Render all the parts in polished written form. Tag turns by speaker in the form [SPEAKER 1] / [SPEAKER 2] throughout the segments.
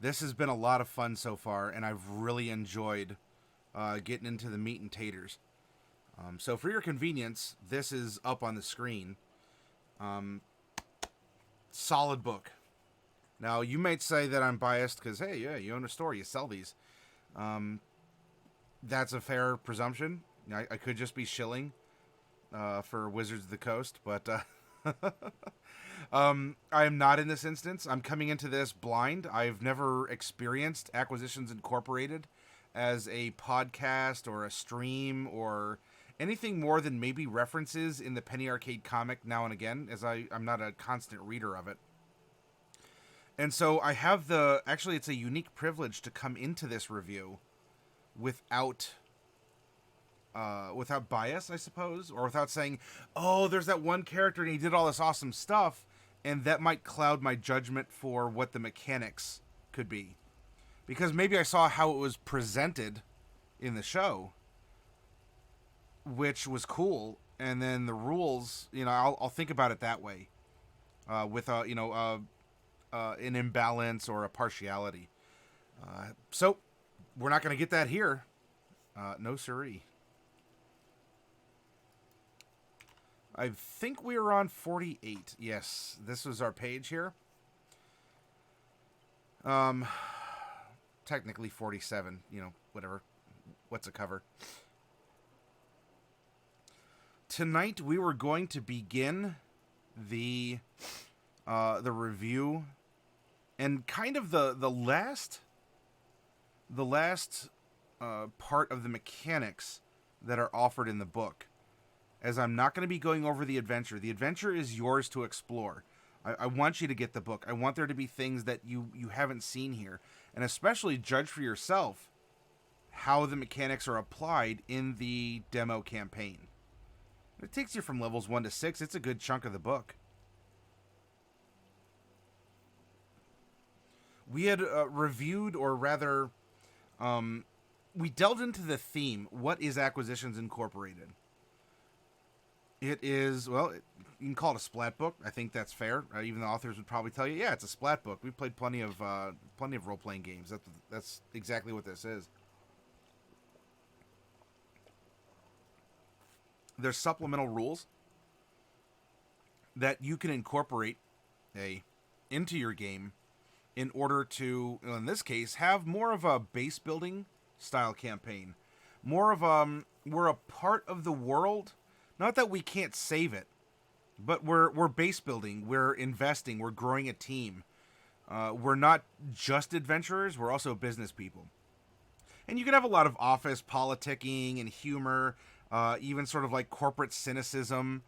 [SPEAKER 1] This has been a lot of fun so far, and I've really enjoyed getting into the meat and taters. So for your convenience, this is up on the screen. Solid book. Now, you might say that I'm biased because, hey, yeah, you own a store, you sell these. That's a fair presumption. I could just be shilling for Wizards of the Coast, but I am not in this instance. I'm coming into this blind. I've never experienced Acquisitions Incorporated as a podcast or a stream or anything more than maybe references in the Penny Arcade comic now and again, as I'm not a constant reader of it. And so I have actually it's a unique privilege to come into this review without bias, I suppose, or without saying, oh, there's that one character and he did all this awesome stuff, and that might cloud my judgment for what the mechanics could be. Because maybe I saw how it was presented in the show, which was cool, and then the rules, I'll think about it that way, with an imbalance or a partiality. So we're not going to get that here. No siree. I think we were on 48. Yes, this was our page here. Technically 47, whatever. What's a cover? Tonight we were going to begin the review and kind of the last part of the mechanics that are offered in the book. As I'm not going to be going over the adventure. The adventure is yours to explore. I want you to get the book. I want there to be things that you haven't seen here. And especially judge for yourself how the mechanics are applied in the demo campaign. It takes you from levels 1 to 6. It's a good chunk of the book. We had reviewed, or rather, we delved into the theme. What is Acquisitions Incorporated? It is, well, you can call it a splat book. I think that's fair. Even the authors would probably tell you, yeah, it's a splat book. We've played plenty of role-playing games. That's exactly what this is. There's supplemental rules that you can incorporate into your game in order to, in this case, have more of a base building style campaign. More of we're a part of the world. Not that we can't save it, but we're base building, we're investing, we're growing a team. We're not just adventurers, we're also business people. And you can have a lot of office politicking and humor, even sort of like corporate cynicism,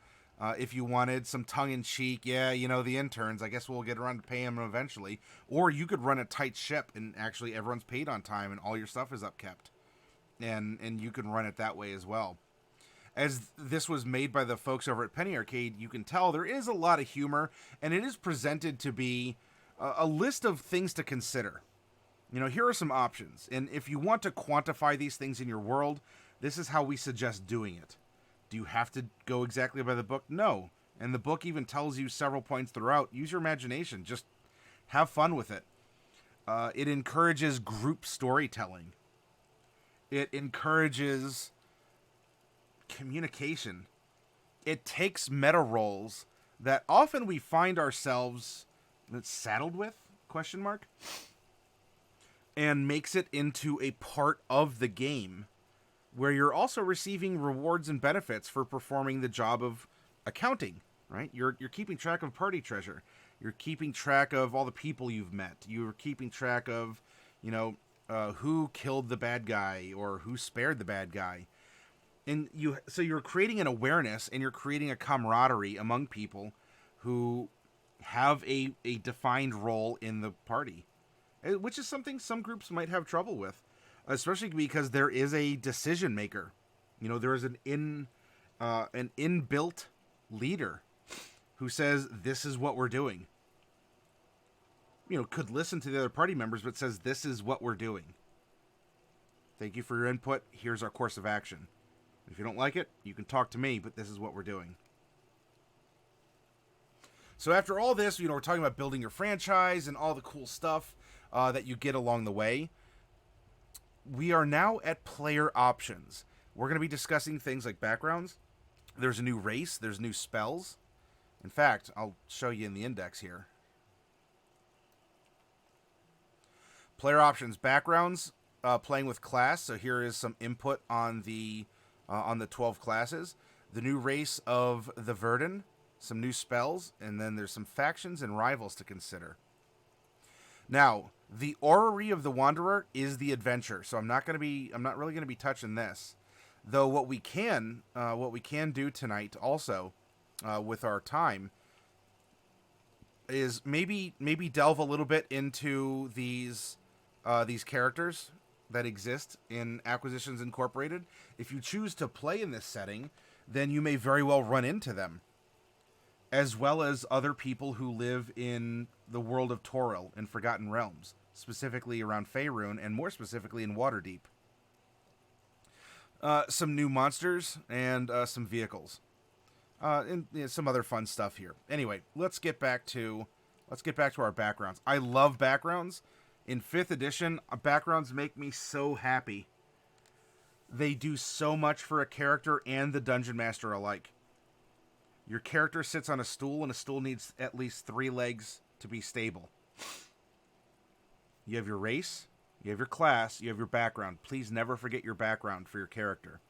[SPEAKER 1] if you wanted, some tongue-in-cheek, the interns, I guess we'll get around to paying them eventually. Or you could run a tight ship and actually everyone's paid on time and all your stuff is upkept. And you can run it that way as well. As this was made by the folks over at Penny Arcade, you can tell there is a lot of humor, and it is presented to be a list of things to consider. Here are some options, and if you want to quantify these things in your world, this is how we suggest doing it. Do you have to go exactly by the book? No. And the book even tells you several points throughout. Use your imagination. Just have fun with it. It encourages group storytelling. It encourages communication. It takes meta roles that often we find ourselves saddled with, ? And makes it into a part of the game where you're also receiving rewards and benefits for performing the job of accounting, right? You're keeping track of party treasure. You're keeping track of all the people you've met. You're keeping track of, who killed the bad guy or who spared the bad guy. And so you're creating an awareness and you're creating a camaraderie among people who have a defined role in the party, which is something some groups might have trouble with, especially because there is a decision maker. There is an inbuilt leader who says, this is what we're doing. Could listen to the other party members, but says, this is what we're doing. Thank you for your input. Here's our course of action. If you don't like it, you can talk to me, but this is what we're doing. So after all this, we're talking about building your franchise and all the cool stuff. that you get along the way. We are now at player options. We're going to be discussing things like backgrounds. There's a new race. There's new spells. In fact, I'll show you in the index here. Player options, backgrounds, playing with class. So here is some input on the 12 classes. The new race of the Verdun, some new spells, and then there's some factions and rivals to consider. Now, the Orrery of the Wanderer is the adventure, so I'm not really going to be touching this. Though what we can do tonight also, with our time, is maybe delve a little bit into these characters that exist in Acquisitions Incorporated. If you choose to play in this setting, then you may very well run into them, as well as other people who live in the world of Toril and Forgotten Realms, specifically around Faerun, and more specifically in Waterdeep. Some new monsters and some vehicles, and some other fun stuff here. Anyway, let's get back to our backgrounds. I love backgrounds. In 5th edition, backgrounds make me so happy. They do so much for a character and the dungeon master alike. Your character sits on a stool, and a stool needs at least 3 legs to be stable. You have your race, you have your class, you have your background. Please never forget your background for your character.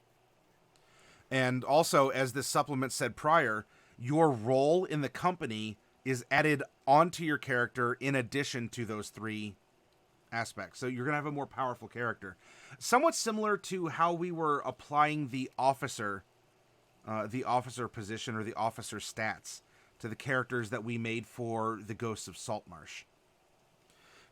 [SPEAKER 1] And also, as this supplement said prior, your role in the company is added onto your character in addition to those 3 aspects. So you're going to have a more powerful character. Somewhat similar to how we were applying the officer position or the officer stats to the characters that we made for the Ghosts of Saltmarsh.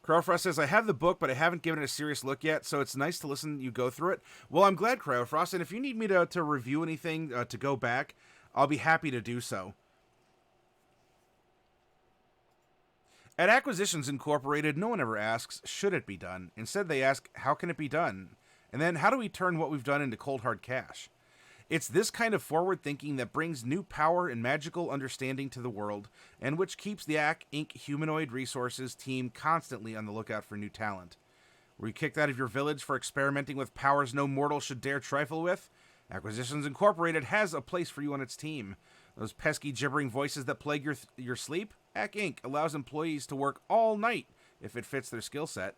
[SPEAKER 1] Cryofrost says, I have the book, but I haven't given it a serious look yet, so it's nice to listen you go through it. Well, I'm glad, Cryofrost, and if you need me to review anything, to go back, I'll be happy to do so. At Acquisitions Incorporated, no one ever asks, should it be done? Instead, they ask, how can it be done? And then, how do we turn what we've done into cold hard cash? It's this kind of forward thinking that brings new power and magical understanding to the world, and which keeps the AC Inc. Humanoid Resources team constantly on the lookout for new talent. Were you kicked out of your village for experimenting with powers no mortal should dare trifle with? Acquisitions Incorporated has a place for you on its team. Those pesky gibbering voices that plague your sleep? AC Inc. allows employees to work all night if it fits their skill set.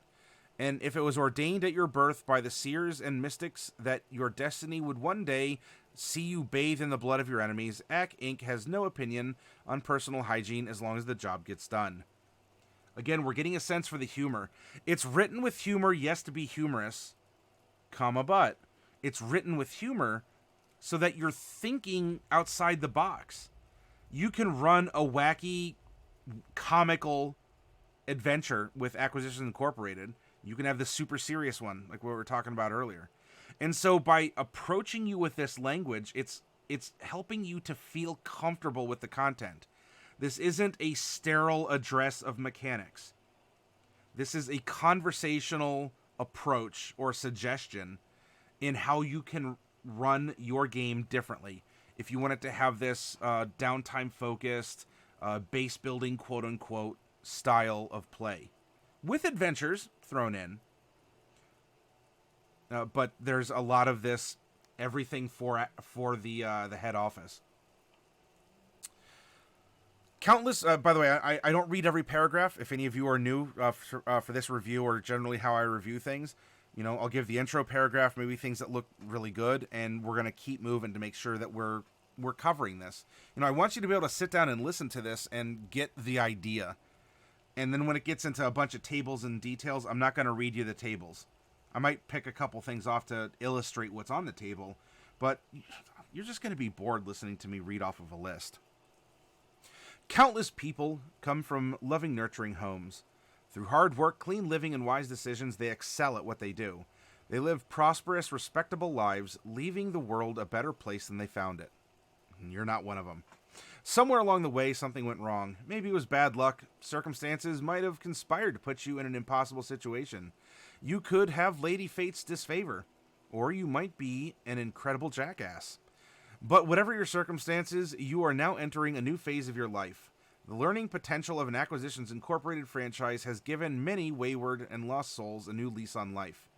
[SPEAKER 1] And if it was ordained at your birth by the seers and mystics that your destiny would one day see you bathe in the blood of your enemies, AC Inc. has no opinion on personal hygiene as long as the job gets done. Again, we're getting a sense for the humor. It's written with humor, yes, to be humorous, but it's written with humor so that you're thinking outside the box. You can run a wacky, comical adventure with Acquisitions Incorporated. You can have the super serious one, like what we were talking about earlier. And so by approaching you with this language, it's helping you to feel comfortable with the content. This isn't a sterile address of mechanics. This is a conversational approach or suggestion in how you can run your game differently. If you want it to have this downtime-focused, base-building, quote-unquote, style of play. With adventures thrown in. But there's a lot of this, everything for the head office. Countless, by the way, I don't read every paragraph. If any of you are new for this review or generally how I review things, I'll give the intro paragraph, maybe things that look really good, and we're going to keep moving to make sure that we're covering this. I want you to be able to sit down and listen to this and get the idea. And then when it gets into a bunch of tables and details, I'm not going to read you the tables. I might pick a couple things off to illustrate what's on the table, but you're just going to be bored listening to me read off of a list. Countless people come from loving, nurturing homes. Through hard work, clean living, and wise decisions, they excel at what they do. They live prosperous, respectable lives, leaving the world a better place than they found it. And you're not one of them. Somewhere along the way, something went wrong. Maybe it was bad luck. Circumstances might have conspired to put you in an impossible situation. You could have Lady Fate's disfavor, or you might be an incredible jackass. But whatever your circumstances, you are now entering a new phase of your life. The learning potential of an Acquisitions Incorporated franchise has given many wayward and lost souls a new lease on life.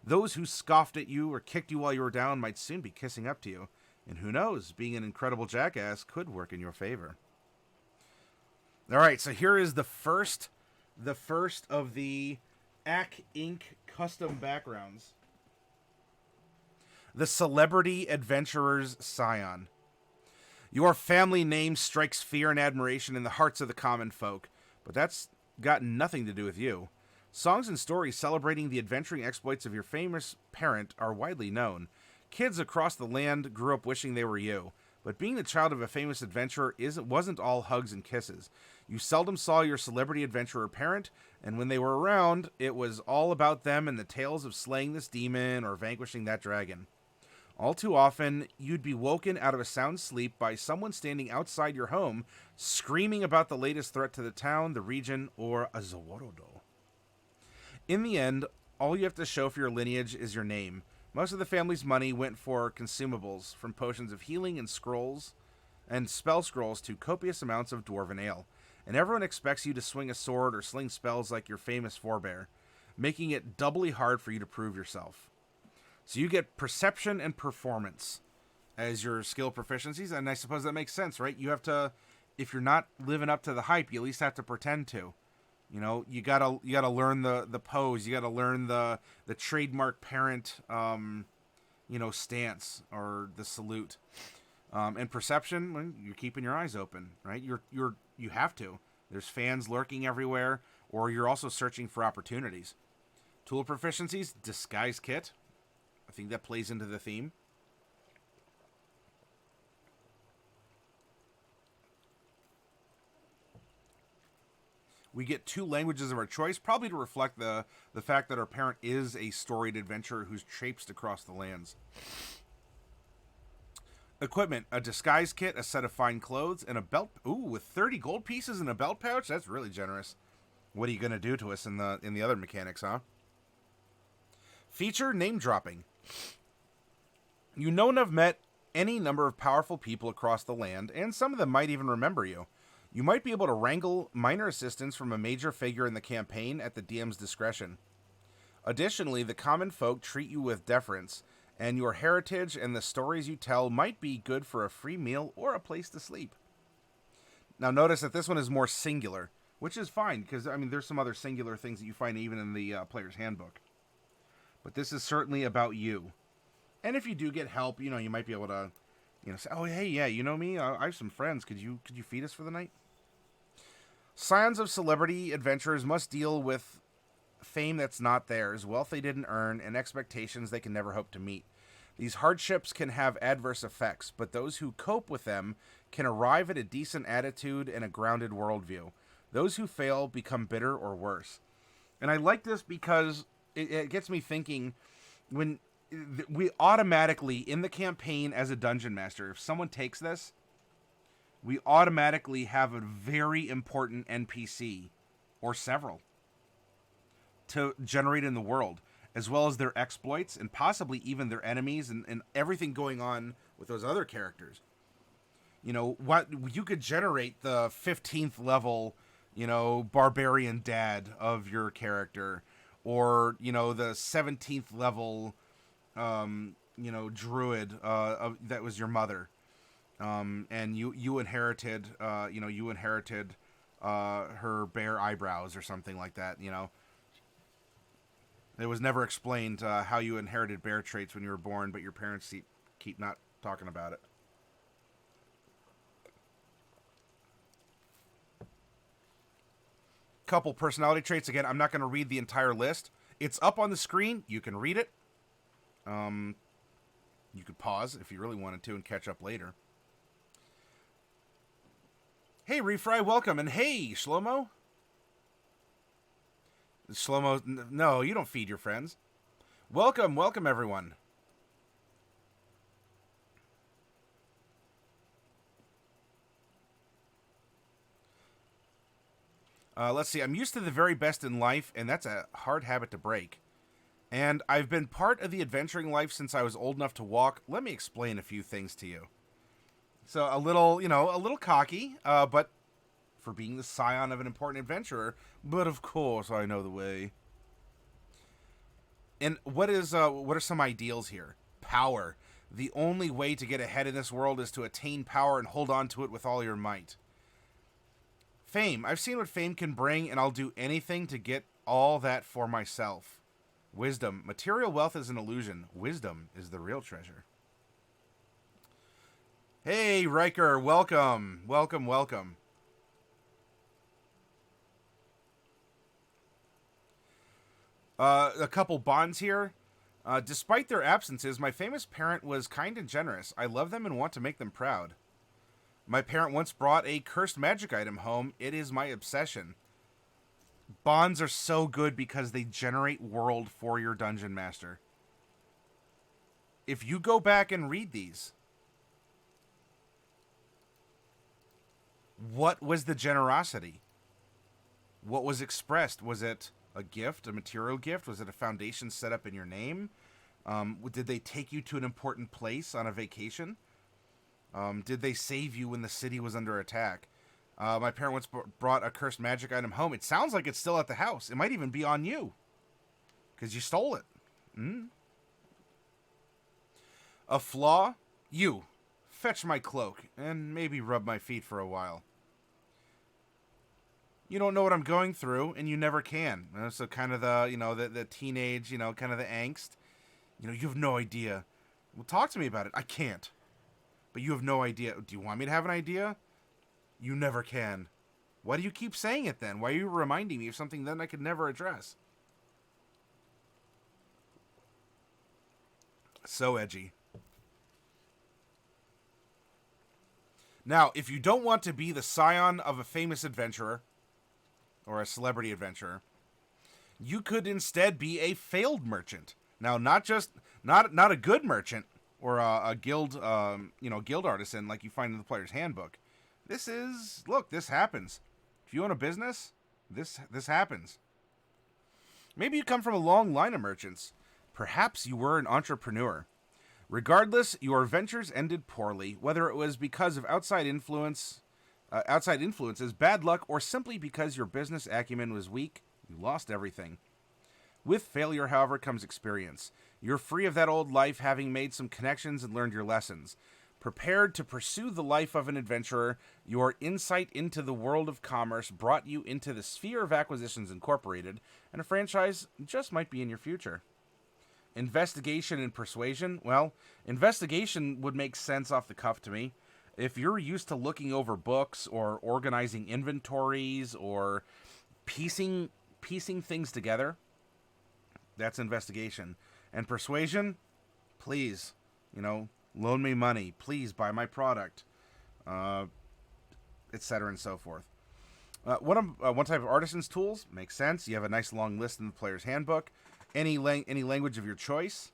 [SPEAKER 1] Those who scoffed at you or kicked you while you were down might soon be kissing up to you. And who knows, being an incredible jackass could work in your favor. All right, so here is the first of the AC Inc. custom backgrounds. The Celebrity Adventurer's Scion. Your family name strikes fear and admiration in the hearts of the common folk, but that's got nothing to do with you. Songs and stories celebrating the adventuring exploits of your famous parent are widely known. Kids across the land grew up wishing they were you, but being the child of a famous adventurer wasn't all hugs and kisses. You seldom saw your celebrity adventurer parent, and when they were around, it was all about them and the tales of slaying this demon or vanquishing that dragon. All too often, you'd be woken out of a sound sleep by someone standing outside your home, screaming about the latest threat to the town, the region, or a Zaworodo. In the end, all you have to show for your lineage is your name. Most of the family's money went for consumables, from potions of healing and scrolls, and spell scrolls to copious amounts of dwarven ale. And everyone expects you to swing a sword or sling spells like your famous forebear, making it doubly hard for you to prove yourself. So you get perception and performance as your skill proficiencies, and I suppose that makes sense, right? You have to, if you're not living up to the hype, you at least have to pretend to. You know, you gotta learn the pose, you gotta learn the trademark parent, stance or the salute. And perception, well, you're keeping your eyes open, right? You have to. There's fans lurking everywhere, or you're also searching for opportunities. Tool proficiencies, disguise kit. I think that plays into the theme. We get 2 languages of our choice, probably to reflect the fact that our parent is a storied adventurer who's traipsed across the lands. Equipment, a disguise kit, a set of fine clothes, and a belt. Ooh, with 30 gold pieces and a belt pouch? That's really generous. What are you going to do to us in the other mechanics, huh? Feature, name dropping. You know and have met any number of powerful people across the land, and some of them might even remember you. You might be able to wrangle minor assistance from a major figure in the campaign at the DM's discretion. Additionally, the common folk treat you with deference, and your heritage and the stories you tell might be good for a free meal or a place to sleep. Now notice that this one is more singular, which is fine, because, I mean, there's some other singular things that you find even in the player's handbook. But this is certainly about you. And if you do get help, you might be able to, say, oh, hey, yeah, you know me? I have some friends. Could you feed us for the night? Scions of celebrity adventurers must deal with fame that's not theirs, wealth they didn't earn, and expectations they can never hope to meet. These hardships can have adverse effects, but those who cope with them can arrive at a decent attitude and a grounded worldview. Those who fail become bitter or worse. And I like this because it gets me thinking, when we automatically, in the campaign as a dungeon master, if someone takes this, we automatically have a very important NPC, or several, to generate in the world, as well as their exploits, and possibly even their enemies, and everything going on with those other characters. What you could generate the 15th level, barbarian dad of your character, or, the 17th level, druid that was your mother. And you inherited, her bare eyebrows or something like that, It was never explained how you inherited bear traits when you were born, but your parents keep not talking about it. Couple personality traits. Again, I'm not going to read the entire list. It's up on the screen. You can read it. You could pause if you really wanted to and catch up later. Hey, Refry, welcome. And hey, Shlomo. Shlomo, no, you don't feed your friends. Welcome, everyone. Let's see. I'm used to the very best in life, and that's a hard habit to break. And I've been part of the adventuring life since I was old enough to walk. Let me explain a few things to you. So a little cocky, but for being the scion of an important adventurer, but of course I know the way. And what are some ideals here? Power. The only way to get ahead in this world is to attain power and hold on to it with all your might. Fame. I've seen what fame can bring, and I'll do anything to get all that for myself. Wisdom. Material wealth is an illusion. Wisdom is the real treasure. Hey, Riker, welcome. Welcome, welcome. A couple bonds here. Despite their absences, my famous parent was kind and generous. I love them and want to make them proud. My parent once brought a cursed magic item home. It is my obsession. Bonds are so good because they generate world for your dungeon master. If you go back and read these, what was the generosity? What was expressed? Was it a gift, a material gift? Was it a foundation set up in your name? Did they take you to an important place on a vacation? Did they save you when the city was under attack? My parent once brought a cursed magic item home. It sounds like it's still at the house. It might even be on you, because you stole it. A flaw? You. Fetch my cloak, and maybe rub my feet for a while. You don't know what I'm going through, and you never can. So kind of the teenage, kind of the angst. You have no idea. Well, talk to me about it. I can't. But you have no idea. Do you want me to have an idea? You never can. Why do you keep saying it then? Why are you reminding me of something then I could never address? So edgy. Now, if you don't want to be the scion of a famous adventurer, or a celebrity adventurer, you could instead be a failed merchant. Now, not a good merchant, or a guild, guild artisan like you find in the player's handbook. This happens. If you own a business, this happens. Maybe you come from a long line of merchants. Perhaps you were an entrepreneur. Regardless, your ventures ended poorly, whether it was because of outside influences, bad luck, or simply because your business acumen was weak. You lost everything. With failure, however, comes experience. You're free of that old life, having made some connections and learned your lessons. Prepared to pursue the life of an adventurer, your insight into the world of commerce brought you into the sphere of Acquisitions Incorporated, and a franchise just might be in your future. Investigation and persuasion? Well, investigation would make sense off the cuff to me. If you're used to looking over books or organizing inventories or piecing things together, that's investigation. And persuasion, please, loan me money. Please buy my product, etc. and so forth. One type of artisan's tools makes sense. You have a nice long list in the player's handbook. Any language of your choice.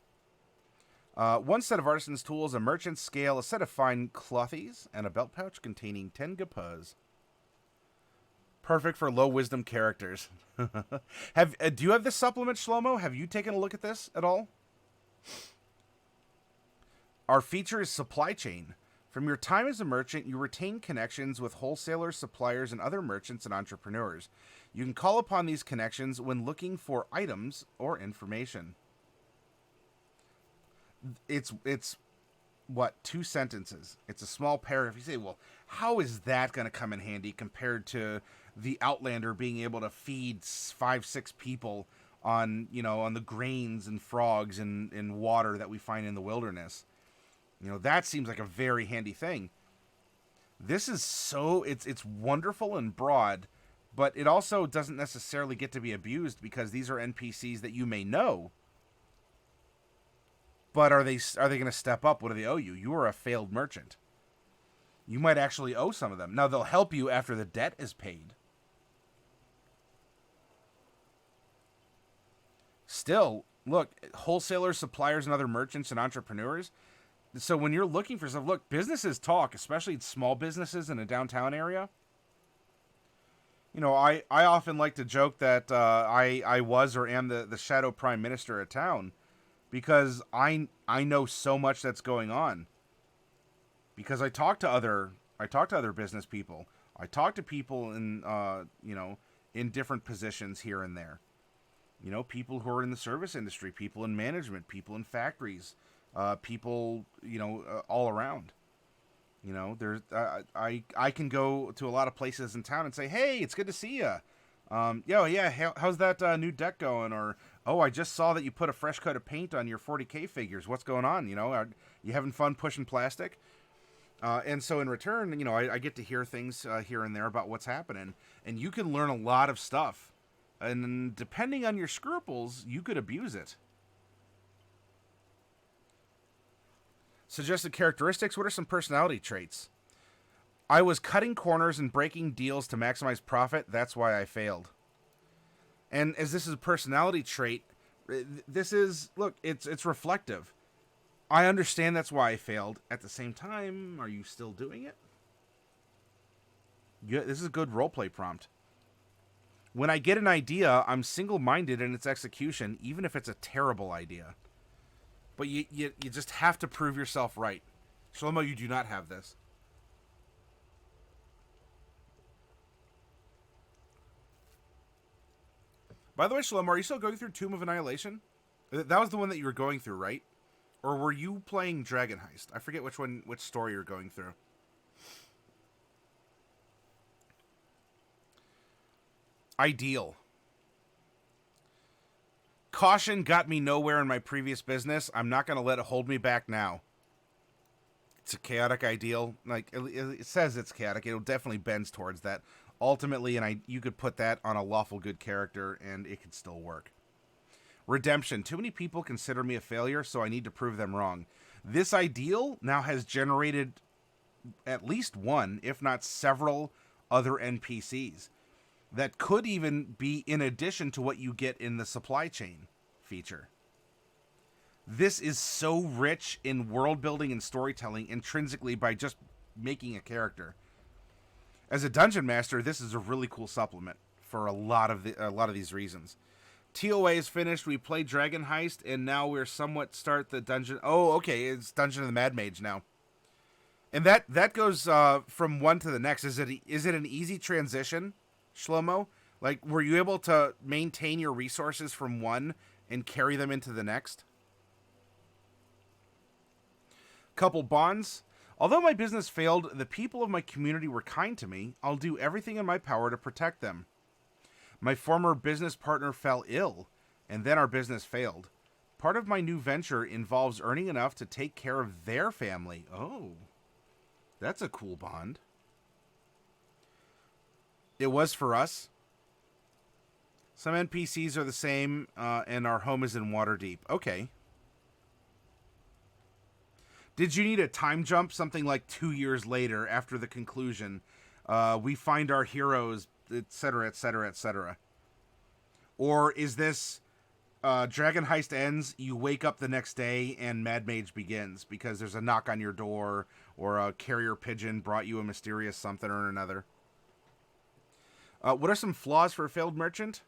[SPEAKER 1] One set of artisan's tools, a merchant's scale, a set of fine clothies, and a belt pouch containing 10 gapuz. Perfect for low wisdom characters. Do you have this supplement, Shlomo? Have you taken a look at this at all? Our feature is supply chain. From your time as a merchant, you retain connections with wholesalers, suppliers, and other merchants and entrepreneurs. You can call upon these connections when looking for items or information. It's what, 2 sentences. It's a small paragraph. You say, well, how is that going to come in handy compared to the Outlander being able to feed 5-6 people on the grains and frogs and water that we find in the wilderness? That seems like a very handy thing. This is it's wonderful and broad, but it also doesn't necessarily get to be abused because these are NPCs that you may know. But are they going to step up? What do they owe you? You are a failed merchant. You might actually owe some of them. Now, they'll help you after the debt is paid. Still, look, wholesalers, suppliers, and other merchants and entrepreneurs. So when you're looking for stuff, look, businesses talk, especially small businesses in a downtown area. I often like to joke that I was or am the shadow prime minister of town, because I know so much that's going on. Because I talk to other business people. I talk to people in, you know, in different positions here and there. You know, people who are in the service industry, people in management, people in factories, people, you know, all around. You know, there's I can go to a lot of places in town and say, "Hey, it's good to see you." How's that new deck going? Or, "Oh, I just saw that you put a fresh coat of paint on your 40K figures. What's going on? You know, are you having fun pushing plastic?" And so in return, you know, I get to hear things here and there about what's happening, and you can learn a lot of stuff. And depending on your scruples, you could abuse it. Suggested characteristics. What are some personality traits? I was cutting corners and breaking deals to maximize profit. That's why I failed. And as this is a personality trait, this is, look, it's reflective. I understand that's why I failed. At the same time, are you still doing it? Yeah, this is a good roleplay prompt. When I get an idea, I'm single-minded in its execution, even if it's a terrible idea. But you just have to prove yourself right. Shlomo, you do not have this. By the way, Shlomo, are you still going through Tomb of Annihilation? That was the one that you were going through, right? Or were you playing Dragon Heist? I forget which story you're going through. Ideal. Caution got me nowhere in my previous business. I'm not going to let it hold me back now. It's a chaotic ideal. Like, it says it's chaotic. It definitely bends towards that. Ultimately, you could put that on a lawful good character, and it could still work. Redemption. Too many people consider me a failure, so I need to prove them wrong. This ideal now has generated at least one, if not several, other NPCs that could even be in addition to what you get in the supply chain feature. This is so rich in world building and storytelling intrinsically by just making a character. As a dungeon master, this is a really cool supplement for a lot of these reasons. TOA is finished. We played Dragon Heist, and now we're somewhat start the dungeon. Oh, okay, it's Dungeon of the Mad Mage now. And that goes from one to the next. Is it an easy transition, Shlomo? Like, were you able to maintain your resources from one and carry them into the next? Couple bonds. Although my business failed, the people of my community were kind to me. I'll do everything in my power to protect them. My former business partner fell ill, and then our business failed. Part of my new venture involves earning enough to take care of their family. Oh, that's a cool bond. It was for us. Some NPCs are the same, and our home is in Waterdeep. Okay. Did you need a time jump? Something like 2 years later, after the conclusion, we find our heroes, etc., etc., etc. Or is this Dragon Heist ends, you wake up the next day, and Mad Mage begins because there's a knock on your door, or a carrier pigeon brought you a mysterious something or another? What are some flaws for a failed merchant?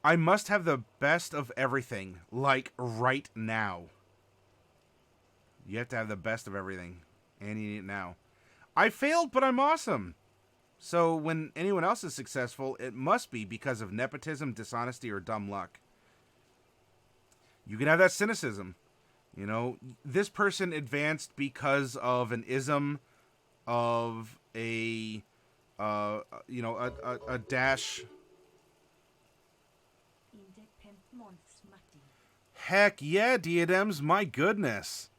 [SPEAKER 1] I must have the best of everything, like right now. You have to have the best of everything, and you need it now. I failed, but I'm awesome. So when anyone else is successful, it must be because of nepotism, dishonesty, or dumb luck. You can have that cynicism. You know, this person advanced because of an ism of a dash. Heck yeah, Diadems, my goodness.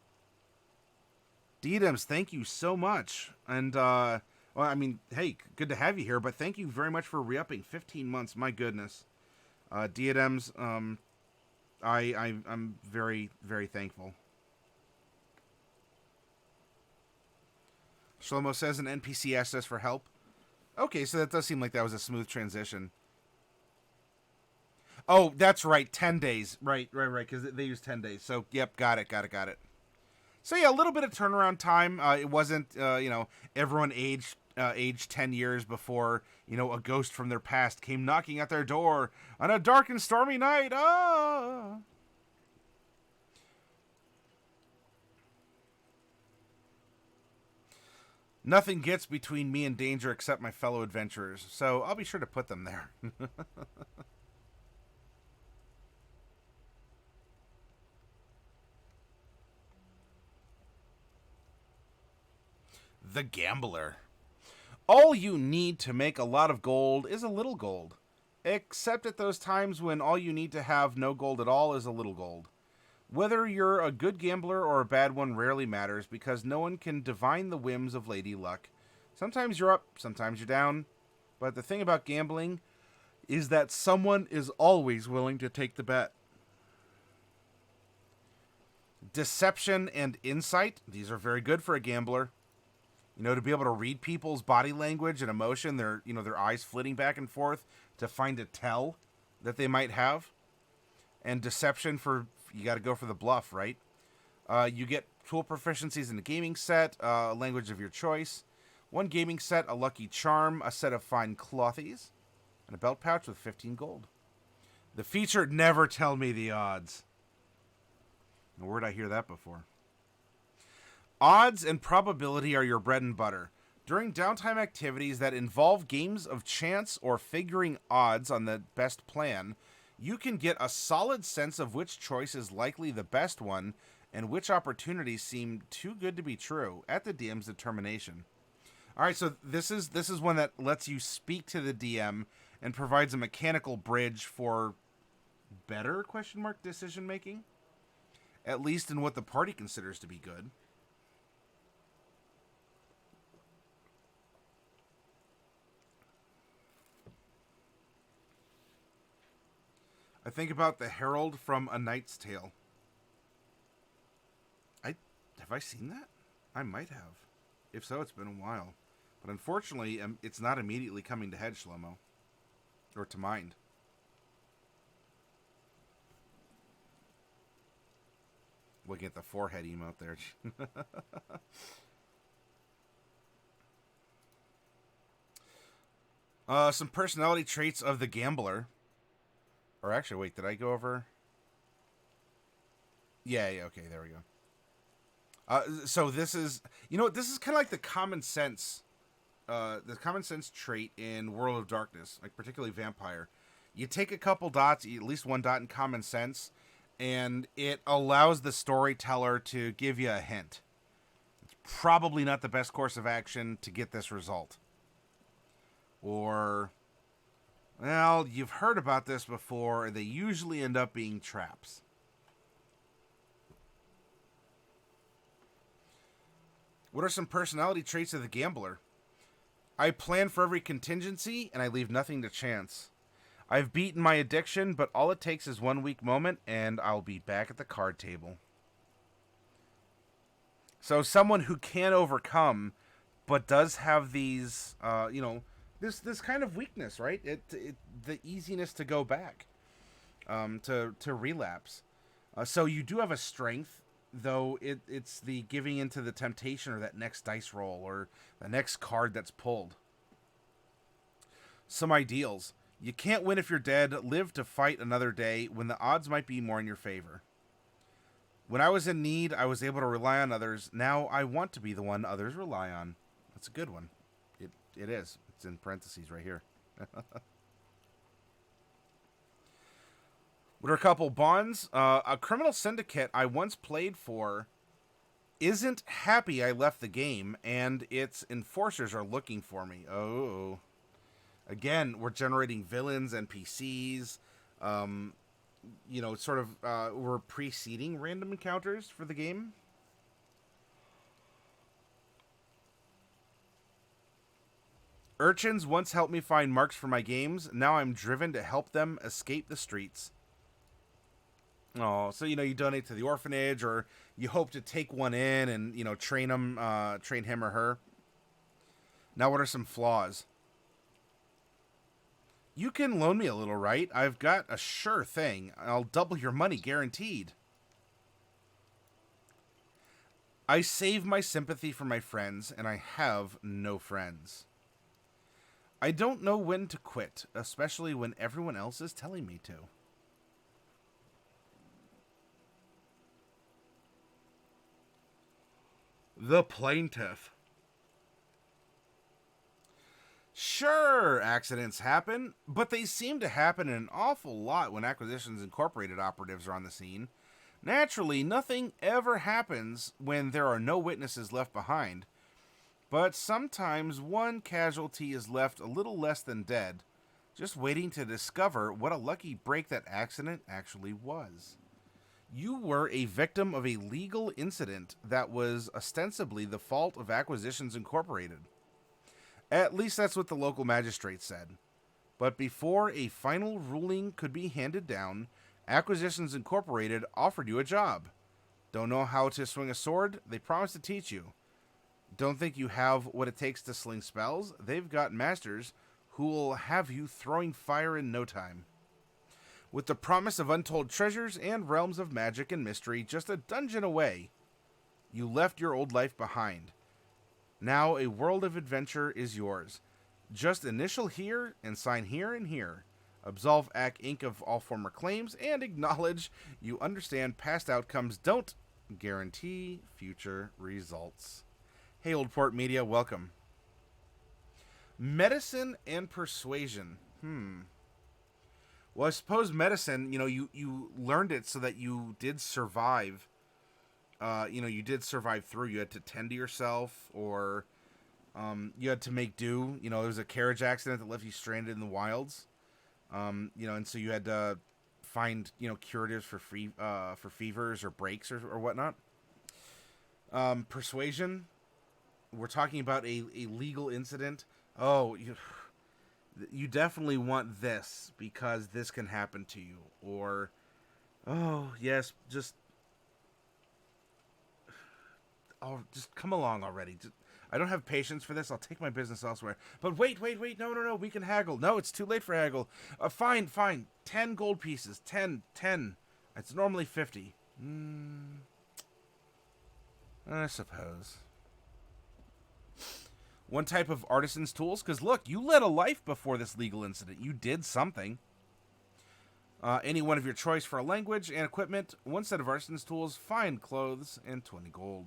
[SPEAKER 1] Diadems, thank you so much. And, well, I mean, hey, good to have you here, but thank you very much for re-upping 15 months, my goodness. Diadems, I'm very, very thankful. Shlomo says an NPC asked us for help. Okay, so that does seem like that was a smooth transition. Oh, that's right, 10 days. Right, because they use 10 days. So, yep, got it. So, yeah, a little bit of turnaround time. It wasn't, everyone aged 10 years before, a ghost from their past came knocking at their door on a dark and stormy night. Ah! Nothing gets between me and danger except my fellow adventurers, so I'll be sure to put them there. The Gambler. All you need to make a lot of gold is a little gold. Except at those times when all you need to have no gold at all is a little gold. Whether you're a good gambler or a bad one rarely matters because no one can divine the whims of Lady Luck. Sometimes you're up, sometimes you're down. But the thing about gambling is that someone is always willing to take the bet. Deception and insight, these are very good for a gambler. You know, to be able to read people's body language and emotion, their eyes flitting back and forth to find a tell that they might have. And deception for, you got to go for the bluff, right? You get tool proficiencies in the gaming set, a language of your choice. One gaming set, a lucky charm, a set of fine clothies, and a belt pouch with 15 gold. The featured never tell me the odds. Where did I hear that before? Odds and probability are your bread and butter. During downtime activities that involve games of chance or figuring odds on the best plan, you can get a solid sense of which choice is likely the best one and which opportunities seem too good to be true at the DM's determination. All right, so this is one that lets you speak to the DM and provides a mechanical bridge for better decision making, at least in what the party considers to be good. I think about the Herald from A Knight's Tale. Have I seen that? I might have. If so, it's been a while. But unfortunately, it's not immediately coming to head, Shlomo. Or to mind. Looking at the forehead emote there. Some personality traits of the Gambler. Or actually, wait, did I go over? Yeah, okay, there we go. So this is, this is kind of like the common sense trait in World of Darkness, like particularly Vampire. You take a couple dots, at least one dot in common sense, and it allows the storyteller to give you a hint. It's probably not the best course of action to get this result. Or, well, you've heard about this before, and they usually end up being traps. What are some personality traits of the Gambler? I plan for every contingency, and I leave nothing to chance. I've beaten my addiction, but all it takes is one weak moment, and I'll be back at the card table. So someone who can overcome, but does have these, this kind of weakness, right? The easiness to go back, to relapse. So you do have a strength, though it's the giving into the temptation or that next dice roll or the next card that's pulled. Some ideals. You can't win if you're dead. Live to fight another day when the odds might be more in your favor. When I was in need, I was able to rely on others. Now I want to be the one others rely on. That's a good one. It is. It's in parentheses right here. What are a couple bonds? A criminal syndicate I once played for isn't happy I left the game, and its enforcers are looking for me. Oh. Again, we're generating villains, NPCs. We're preceding random encounters for the game. Urchins once helped me find marks for my games. Now I'm driven to help them escape the streets. Oh, so, you donate to the orphanage, or you hope to take one in and, train him or her. Now, what are some flaws? You can loan me a little, right? I've got a sure thing. I'll double your money, guaranteed. I save my sympathy for my friends, and I have no friends. I don't know when to quit, especially when everyone else is telling me to. The Plaintiff. Sure, accidents happen, but they seem to happen an awful lot when Acquisitions Incorporated operatives are on the scene. Naturally, nothing ever happens when there are no witnesses left behind, but sometimes one casualty is left a little less than dead, just waiting to discover what a lucky break that accident actually was. You were a victim of a legal incident that was ostensibly the fault of Acquisitions Incorporated. At least that's what the local magistrate said. But before a final ruling could be handed down, Acquisitions Incorporated offered you a job. Don't know how to swing a sword? They promised to teach you. Don't think you have what it takes to sling spells? They've got masters who will have you throwing fire in no time. With the promise of untold treasures and realms of magic and mystery just a dungeon away, you left your old life behind. Now a world of adventure is yours. Just initial here and sign here and here. Absolve AC Inc. of all former claims and acknowledge you understand past outcomes don't guarantee future results. Hey, Old Port Media, welcome. Medicine and persuasion. Well, I suppose medicine, you learned it so that you did survive. You did survive through. You had to tend to yourself, or you had to make do. It was a carriage accident that left you stranded in the wilds. And so you had to find, curatives for fevers or breaks or whatnot. Persuasion. We're talking about a legal incident. Oh, you definitely want this because this can happen to you. Or, oh, yes, just come along already. I don't have patience for this. I'll take my business elsewhere. But wait. No. We can haggle. No, it's too late for haggle. Fine. 10 gold pieces. 10. It's normally 50. I suppose. One type of artisan's tools, because look, you led a life before this legal incident. You did something. Any one of your choice for a language and equipment, one set of artisan's tools, fine clothes, and 20 gold.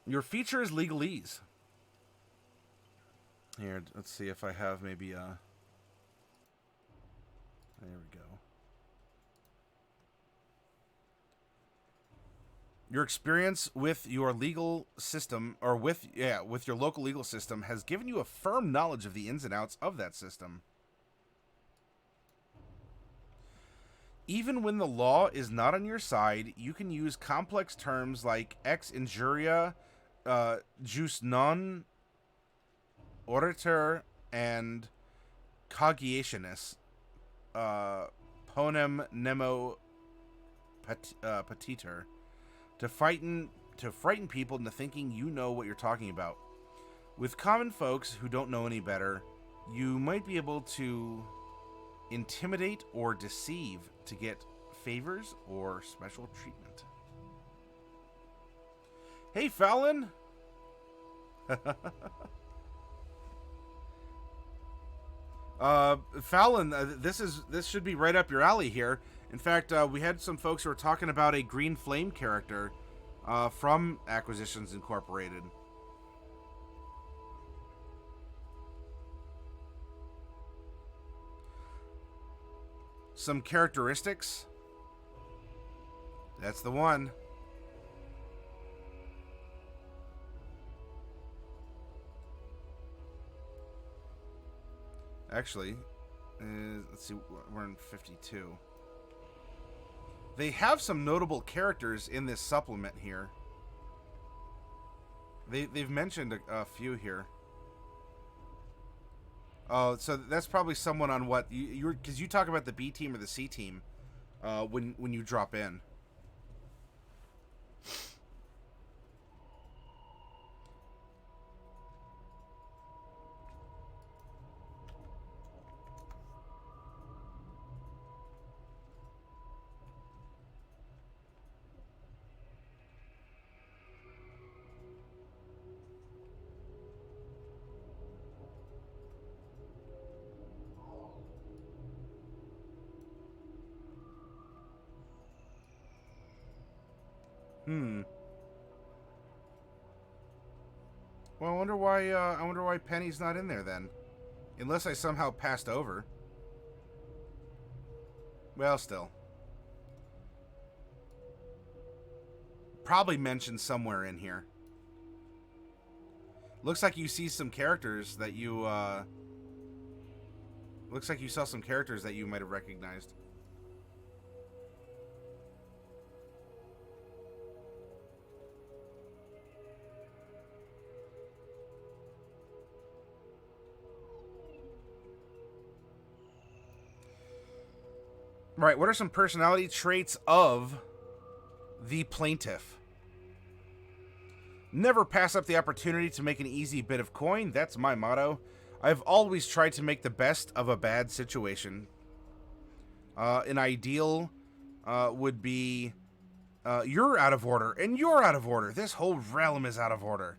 [SPEAKER 1] Your feature is legalese. Here, let's see if I have maybe there we go. Your experience with your legal system, or with your local legal system, has given you a firm knowledge of the ins and outs of that system. Even when the law is not on your side, you can use complex terms like ex injuria, jus non, orator, and cogitationis, ponem nemo petiter, to frighten people into thinking you know what you're talking about. With common folks who don't know any better, you might be able to intimidate or deceive to get favors or special treatment. Hey, Fallon! Fallon, this should be right up your alley here. In fact, we had some folks who were talking about a Green Flame character from Acquisitions Incorporated. Some characteristics. That's the one. Actually, let's see, we're in 52. They have some notable characters in this supplement here. They've mentioned a few here. Oh, so that's probably someone on what you're, because you talk about the B team or the C team when you drop in. Well, I wonder why Penny's not in there then. Unless I somehow passed over. Well, still. Probably mentioned somewhere in here. Looks like you see some characters that you, looks like you saw some characters that you might have recognized. Right, what are some personality traits of the plaintiff? Never pass up the opportunity to make an easy bit of coin. That's my motto. I've always tried to make the best of a bad situation. An ideal would be you're out of order, and you're out of order. This whole realm is out of order.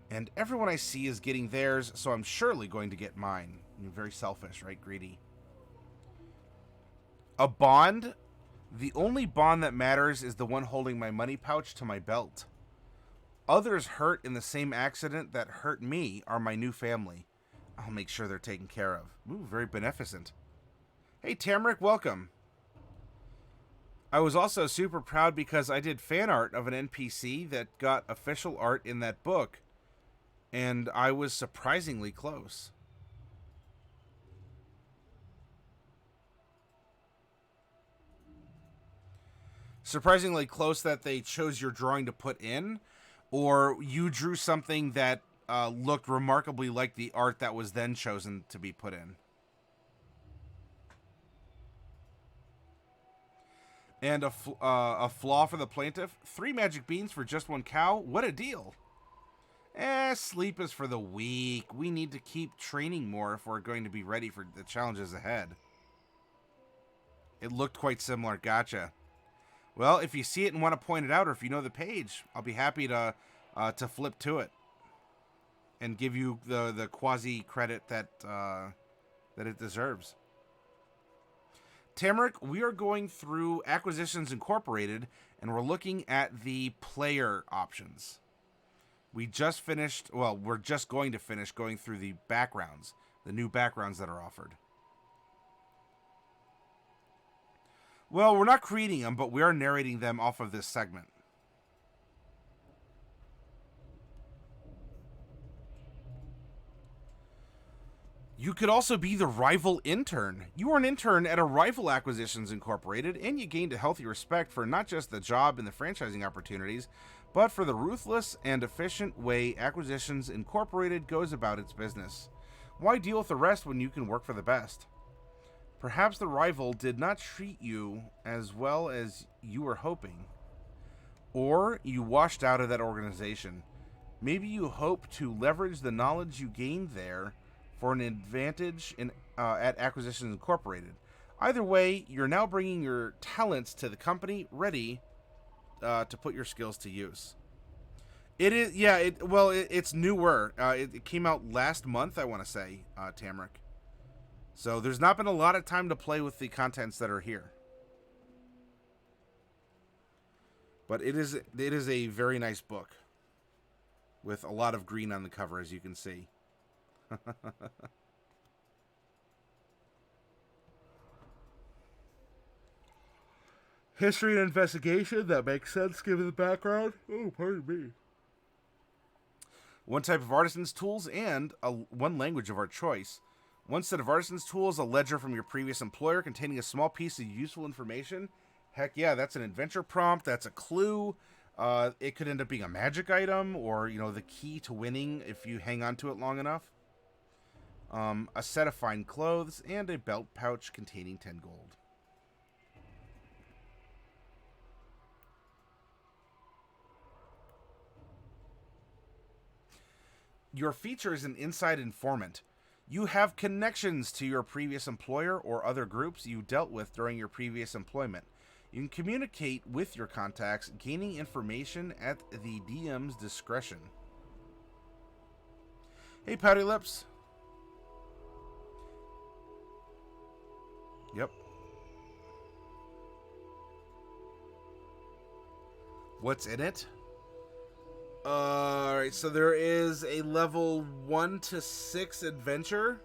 [SPEAKER 1] And everyone I see is getting theirs, so I'm surely going to get mine. You're very selfish, right? Greedy. A bond? The only bond that matters is the one holding my money pouch to my belt. Others hurt in the same accident that hurt me are my new family. I'll make sure they're taken care of. Ooh, very beneficent. Hey, Tamrick, welcome. I was also super proud because I did fan art of an NPC that got official art in that book, and I was surprisingly close. Surprisingly close that they chose your drawing to put in, or you drew something that looked remarkably like the art that was then chosen to be put in. And a flaw for the plaintiff. 3 magic beans for just 1 cow. What a deal. Sleep is for the weak. We need to keep training more if we're going to be ready for the challenges ahead. It looked quite similar. Gotcha. Well, if you see it and want to point it out, or if you know the page, I'll be happy to flip to it and give you the quasi credit that it deserves. Tamrick, we are going through Acquisitions Incorporated, and we're looking at the player options. We just finished, well, we're just going to finish going through the backgrounds, the new backgrounds that are offered. Well, we're not creating them, but we are narrating them off of this segment. You could also be the rival intern. You are an intern at a rival Acquisitions Incorporated, and you gained a healthy respect for not just the job and the franchising opportunities, but for the ruthless and efficient way Acquisitions Incorporated goes about its business. Why deal with the rest when you can work for the best? Perhaps the rival did not treat you as well as you were hoping. Or you washed out of that organization. Maybe you hope to leverage the knowledge you gained there for an advantage at Acquisitions Incorporated. Either way, you're now bringing your talents to the company, ready to put your skills to use. It is, yeah. It's newer. It came out last month, I want to say, Tamrick. So there's not been a lot of time to play with the contents that are here. But it is a very nice book with a lot of green on the cover, as you can see. History and investigation, that makes sense given the background. Oh, pardon me. 1 type of artisan's tools and 1 language of our choice. 1 set of artisan's tools, a ledger from your previous employer containing a small piece of useful information. Heck yeah, that's an adventure prompt. That's a clue. It could end up being a magic item, or the key to winning if you hang on to it long enough. A set of fine clothes, and a belt pouch containing 10 gold. Your feature is an inside informant. You have connections to your previous employer or other groups you dealt with during your previous employment. You can communicate with your contacts, gaining information at the DM's discretion. Hey, Pouty Lips. Yep. What's in it? Alright, so there is a level 1 to 6 adventure.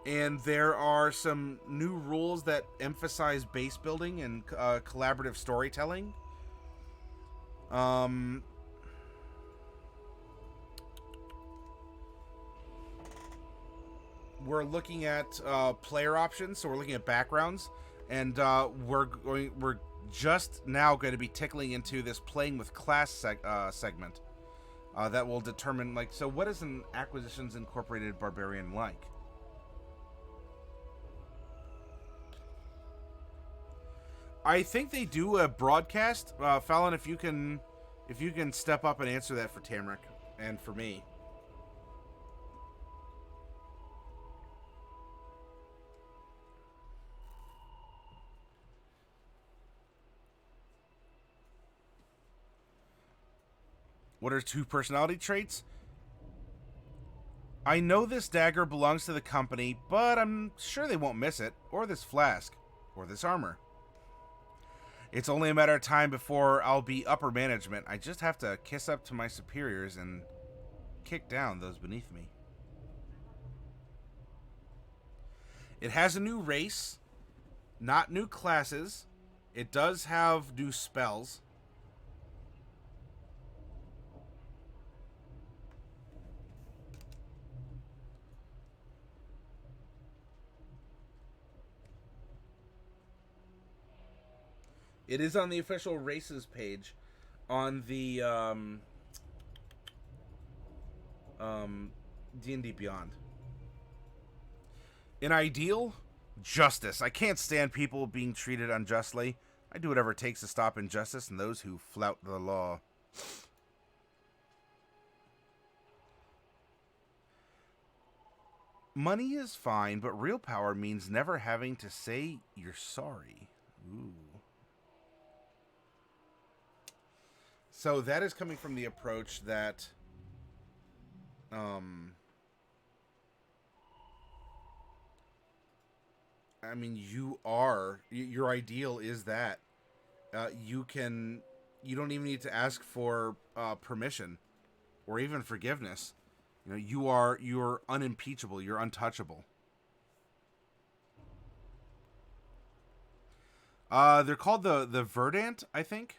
[SPEAKER 1] And there are some new rules that emphasize base building and collaborative storytelling. We're looking at player options, so we're looking at backgrounds, and we're just now going to be tickling into this playing with class segment that will determine, like, so what is an Acquisitions Incorporated Barbarian like? I think they do a broadcast. Fallon, if you can step up and answer that for Tamric and for me. What are 2 personality traits? I know this dagger belongs to the company, but I'm sure they won't miss it, or this flask, or this armor. It's only a matter of time before I'll be upper management. I just have to kiss up to my superiors and kick down those beneath me. It has a new race, not new classes. It does have new spells. It is on the official races page on the D&D Beyond. In ideal, justice. I can't stand people being treated unjustly. I do whatever it takes to stop injustice and those who flout the law. Money is fine, but real power means never having to say you're sorry. Ooh. So that is coming from the approach that I mean, your ideal is that you don't even need to ask for permission or even forgiveness. You know, you're unimpeachable, you're untouchable. They're called the Verdant, I think.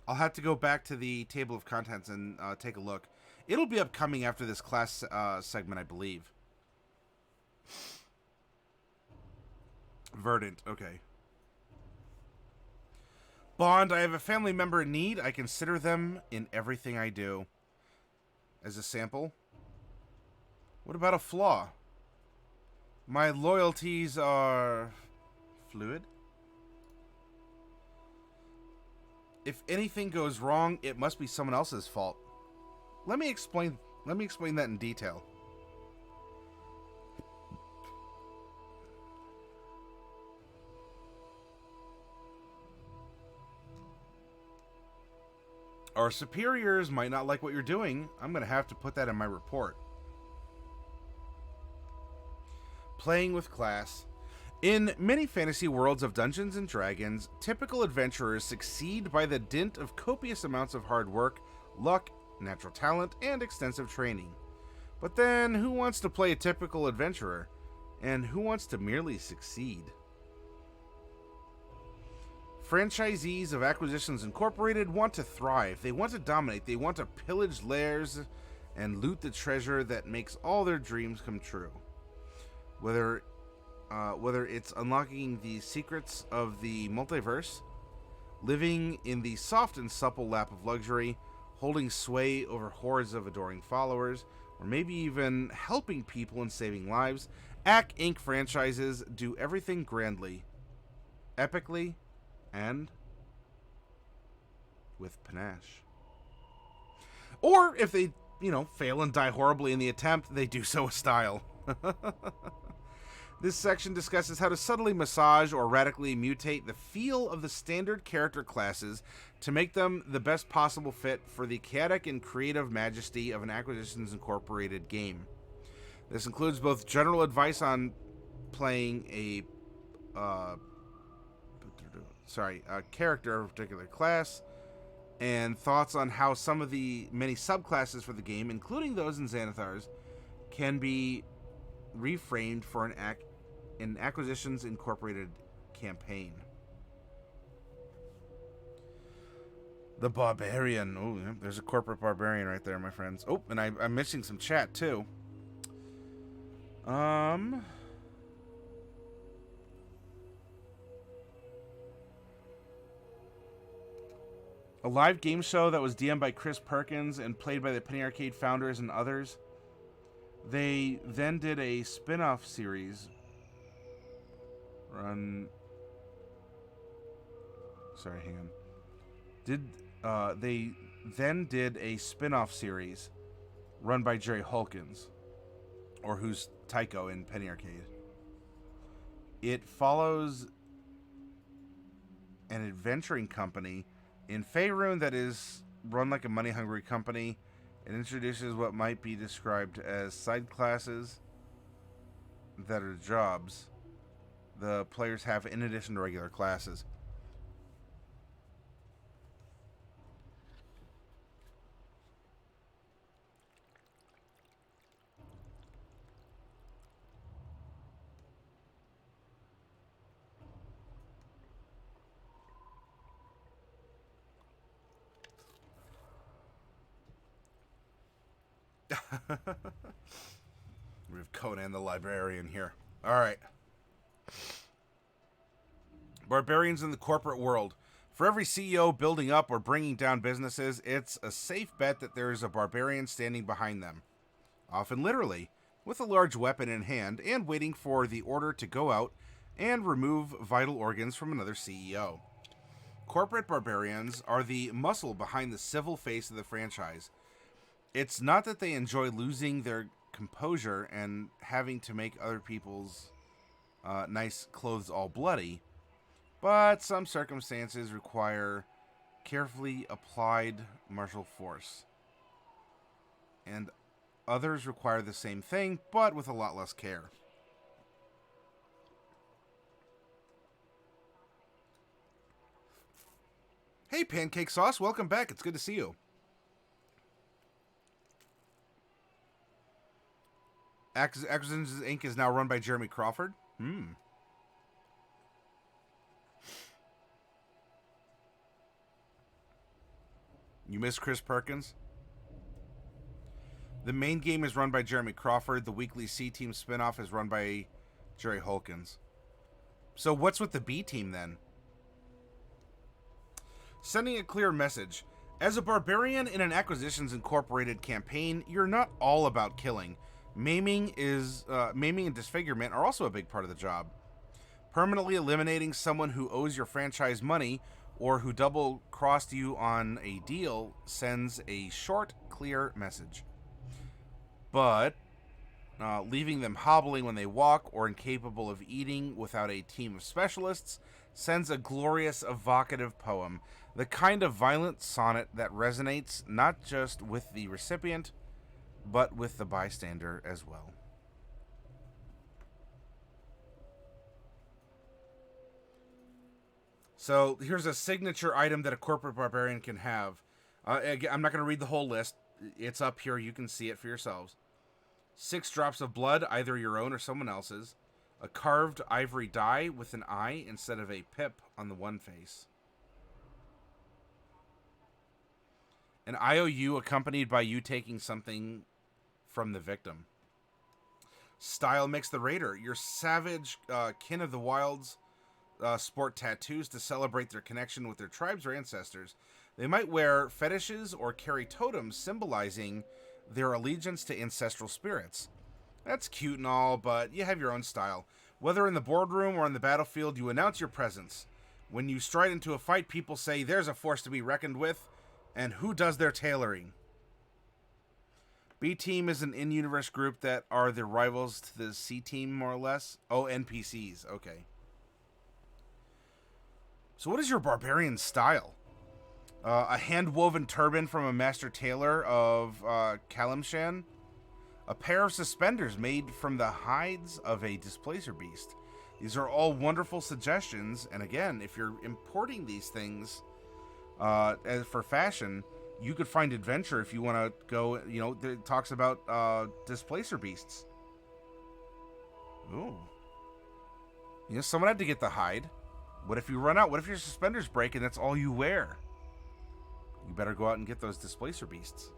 [SPEAKER 1] I'll have to go back to the table of contents and take a look. It'll be upcoming after this class segment, I believe. Verdant, okay. Bond, I have a family member in need. I consider them in everything I do. As a sample. What about a flaw? My loyalties are fluid. If anything goes wrong, it must be someone else's fault. Let me explain that in detail. Our superiors might not like what you're doing. I'm going to have to put that in my report. Playing with class. In many fantasy worlds of Dungeons and Dragons, typical adventurers succeed by the dint of copious amounts of hard work, luck, natural talent, and extensive training. But then, who wants to play a typical adventurer? And who wants to merely succeed? Franchisees of Acquisitions Incorporated want to thrive. They want to dominate. They want to pillage lairs and loot the treasure that makes all their dreams come true. Whether it's unlocking the secrets of the multiverse, living in the soft and supple lap of luxury, holding sway over hordes of adoring followers, or maybe even helping people and saving lives, ACK Inc. franchises do everything grandly, epically, and with panache. Or if they, fail and die horribly in the attempt, they do so with style. This section discusses how to subtly massage or radically mutate the feel of the standard character classes to make them the best possible fit for the chaotic and creative majesty of an Acquisitions Incorporated game. This includes both general advice on playing a character of a particular class, and thoughts on how some of the many subclasses for the game, including those in Xanathar's, can be reframed for an Acquisitions Incorporated campaign. The Barbarian. Oh, there's a corporate barbarian right there, my friends. Oh, and I'm missing some chat, too. A live game show that was DM'd by Chris Perkins and played by the Penny Arcade founders and others. They then did a spin-off series. Sorry, hang on. They then did a spin-off series run by Jerry Holkins, or who's Tycho in Penny Arcade. It follows an adventuring company in Faerun that is run like a money-hungry company. It introduces what might be described as side classes that are jobs the players have in addition to regular classes. We have Conan the Librarian here. Alright. Barbarians in the corporate world. For every CEO building up or bringing down businesses, it's a safe bet that there is a barbarian standing behind them. Often literally, with a large weapon in hand and waiting for the order to go out and remove vital organs from another CEO. Corporate barbarians are the muscle behind the civil face of the franchise. It's not that they enjoy losing their composure and having to make other people's nice clothes all bloody, but some circumstances require carefully applied martial force. And others require the same thing, but with a lot less care. Hey, Pancake Sauce, welcome back. It's good to see you. Acquisitions Inc. is now run by Jeremy Crawford. You miss Chris Perkins? The main game is run by Jeremy Crawford. The weekly C Team spinoff is run by Jerry Holkins. So what's with the B Team then? Sending a clear message. As a barbarian in an Acquisitions Incorporated campaign, you're not all about killing. Maiming and disfigurement are also a big part of the job. Permanently eliminating someone who owes your franchise money or who double-crossed you on a deal sends a short, clear message. But leaving them hobbling when they walk or incapable of eating without a team of specialists sends a glorious, evocative poem, the kind of violent sonnet that resonates not just with the recipient, but with the bystander as well. So here's a signature item that a corporate barbarian can have. Again, I'm not going to read the whole list. It's up here. You can see it for yourselves. 6 drops of blood, either your own or someone else's. A carved ivory die with an eye instead of a pip on the one face. An IOU accompanied by you taking something from the victim. Style Mix the Raider. Your savage kin of the wilds sport tattoos to celebrate their connection with their tribes or ancestors. They might wear fetishes or carry totems symbolizing their allegiance to ancestral spirits. That's cute and all, but you have your own style. Whether in the boardroom or on the battlefield, you announce your presence. When you stride into a fight, people say, "There's a force to be reckoned with," and who does their tailoring? B Team is an in-universe group that are the rivals to the C Team, more or less. Oh, NPCs. Okay. So what is your barbarian style? A hand-woven turban from a master tailor of Kalimshan. A pair of suspenders made from the hides of a displacer beast. These are all wonderful suggestions, and again, if you're importing these things As for fashion, you could find adventure if you want to go. You know, it talks about displacer beasts. Ooh. You know, someone had to get the hide. What if you run out? What if your suspenders break and that's all you wear? You better go out and get those displacer beasts.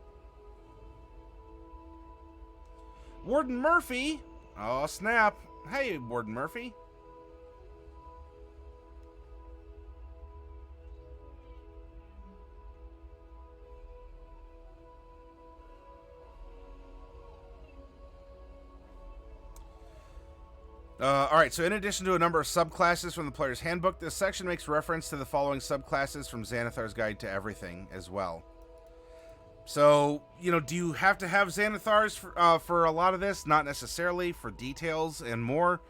[SPEAKER 1] Warden Murphy! Oh, snap. Hey, Warden Murphy. Alright, so in addition to a number of subclasses from the player's handbook, this section makes reference to the following subclasses from Xanathar's Guide to Everything as well. So, you know, do you have to have Xanathars for a lot of this? Not necessarily. For details and more,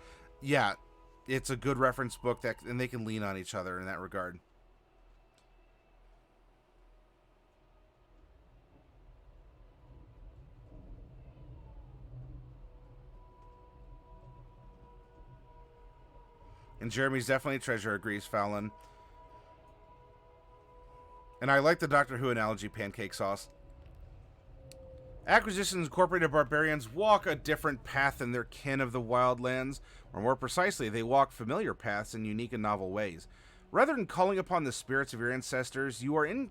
[SPEAKER 1] yeah, it's a good reference book, and they can lean on each other in that regard. And Jeremy's definitely a treasure, agrees Fallon. And I like the Doctor Who analogy, pancake sauce. Acquisitions Incorporated barbarians walk a different path than their kin of the wildlands, or more precisely, they walk familiar paths in unique and novel ways. Rather than calling upon the spirits of your ancestors, you are in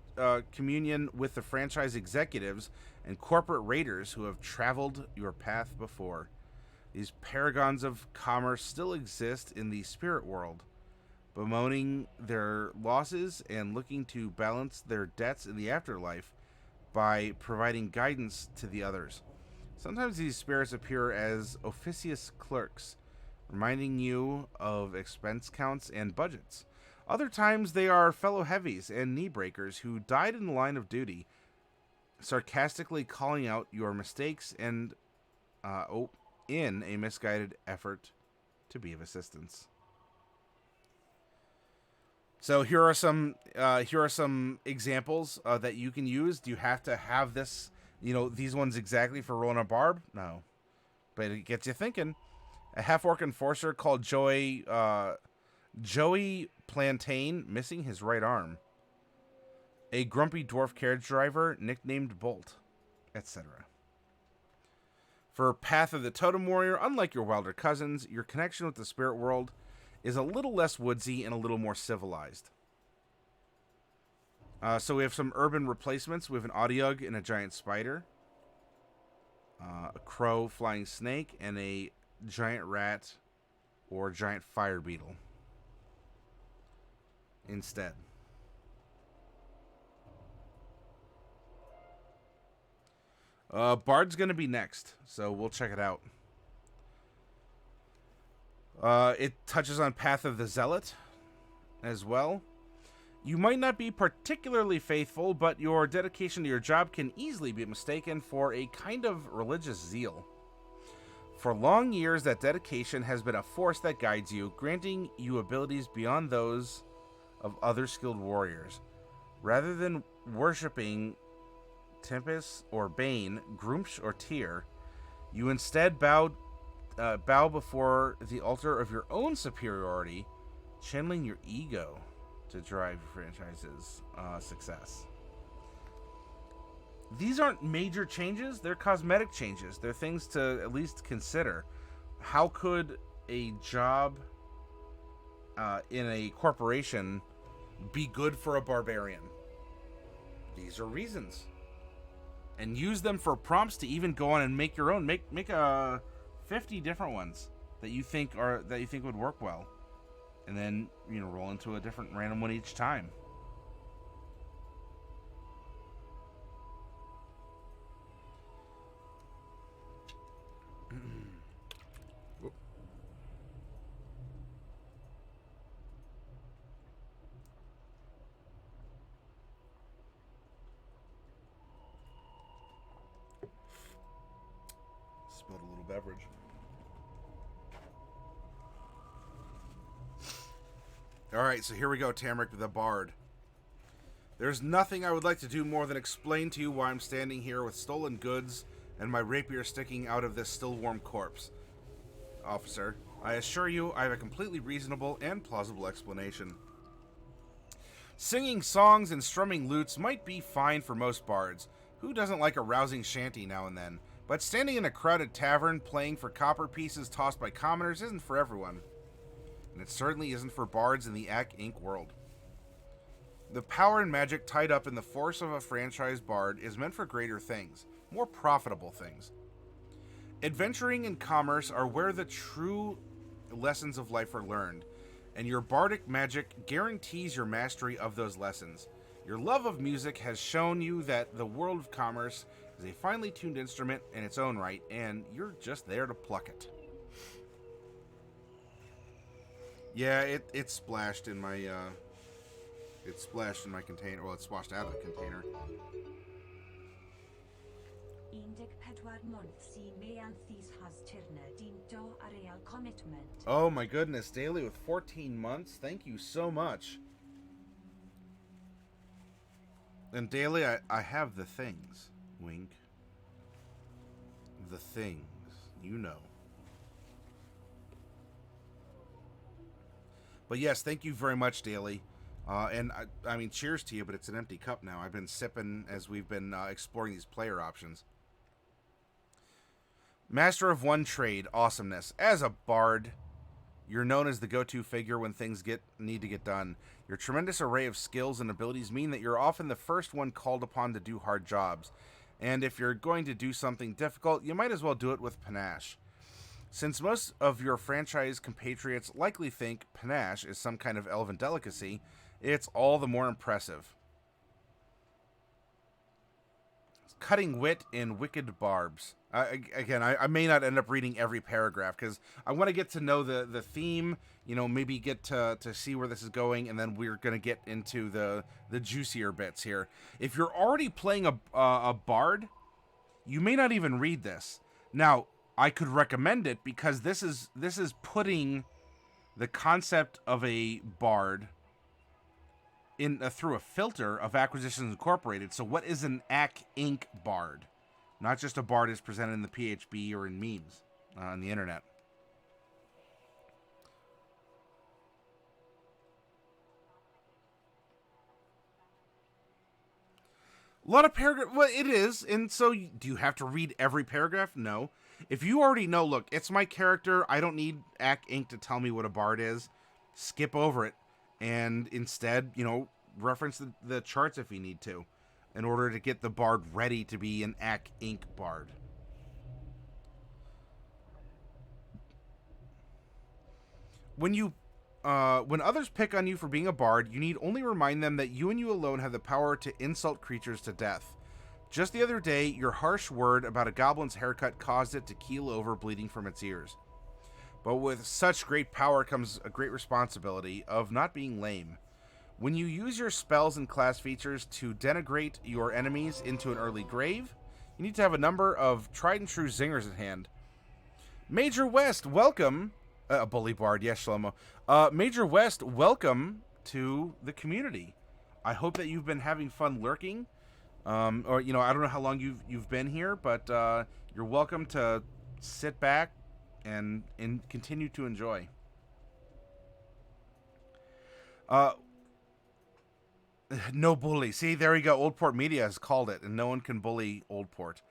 [SPEAKER 1] communion with the franchise executives and corporate raiders who have traveled your path before. These paragons of commerce still exist in the spirit world, bemoaning their losses and looking to balance their debts in the afterlife by providing guidance to the others. Sometimes these spirits appear as officious clerks, reminding you of expense counts and budgets. Other times they are fellow heavies and knee breakers who died in the line of duty, sarcastically calling out your mistakes and in a misguided effort to be of assistance. So here are some examples that you can use. Do you have to have this, you know, these ones exactly for rolling a barb? No, but it gets you thinking. A half-orc enforcer called Joey Plantain, missing his right arm. A grumpy dwarf carriage driver nicknamed Bolt, etc. For Path of the Totem Warrior, unlike your wilder cousins, your connection with the spirit world is a little less woodsy and a little more civilized. So we have some urban replacements. We have an Audiog and a giant spider, a crow, flying snake, and a giant rat or giant fire beetle instead. Bard's going to be next, so we'll check it out. It touches on Path of the Zealot as well. You might not be particularly faithful, but your dedication to your job can easily be mistaken for a kind of religious zeal. For long years, that dedication has been a force that guides you, granting you abilities beyond those of other skilled warriors. Rather than worshipping Tempest or Bane, Groomsh or Tyr, you instead bow before the altar of your own superiority, channeling your ego to drive your franchise's success. These aren't major changes, they're cosmetic changes. They're things to at least consider. How could a job in a corporation be good for a barbarian? These are reasons. And use them for prompts to even go on and make your own. Make 50 different ones that you think would work well, and then, you know, roll into a different random one each time. Spilled a little beverage. Alright, so here we go, Tamric the Bard. There's nothing I would like to do more than explain to you why I'm standing here with stolen goods and my rapier sticking out of this still warm corpse. Officer, I assure you I have a completely reasonable and plausible explanation. Singing songs and strumming lutes might be fine for most bards. Who doesn't like a rousing shanty now and then? But standing in a crowded tavern playing for copper pieces tossed by commoners isn't for everyone. And it certainly isn't for bards in the Ak Inc. world. The power and magic tied up in the force of a franchise bard is meant for greater things, more profitable things. Adventuring and commerce are where the true lessons of life are learned, and your bardic magic guarantees your mastery of those lessons. Your love of music has shown you that the world of commerce is a finely tuned instrument in its own right, and you're just there to pluck it. Yeah, it splashed in my container. Well, it splashed out of the container. Oh my goodness, Daily with 14 months. Thank you so much. And Daily, I have the things. Wink. The things. You know. But yes, thank you very much, Daily. And I mean, cheers to you, but it's an empty cup now. I've been sipping as we've been exploring these player options. Master of one trade, awesomeness. As a bard, you're known as the go-to figure when things need to get done. Your tremendous array of skills and abilities mean that you're often the first one called upon to do hard jobs. And if you're going to do something difficult, you might as well do it with panache. Since most of your franchise compatriots likely think panache is some kind of elven delicacy, it's all the more impressive. Cutting wit in wicked barbs. I may not end up reading every paragraph because I want to get to know the theme, maybe get to see where this is going, and then we're going to get into the juicier bits here. If you're already playing a bard, you may not even read this. Now, I could recommend it because this is putting the concept of a bard in through a filter of Acquisitions Incorporated. So what is an Ak Inc. bard? Not just a bard is presented in the PHB or in memes on the internet. A lot of paragraph. Well, it is. And so do you have to read every paragraph? No. If you already know, look, it's my character. I don't need Ak Inc. to tell me what a bard is. Skip over it. And instead, reference the charts if you need to, in order to get the bard ready to be an Ak Inc. bard. When others pick on you for being a bard, you need only remind them that you and you alone have the power to insult creatures to death. Just the other day, your harsh word about a goblin's haircut caused it to keel over, bleeding from its ears. But with such great power comes a great responsibility of not being lame. When you use your spells and class features to denigrate your enemies into an early grave, you need to have a number of tried and true zingers at hand. Major West, welcome. A bully bard, yes, Shlomo. Major West, welcome to the community. I hope that you've been having fun lurking. Or, I don't know how long you've been here, but you're welcome to sit back and continue to enjoy. No bully. See, there we go. Old Port Media has called it, and no one can bully Old Port.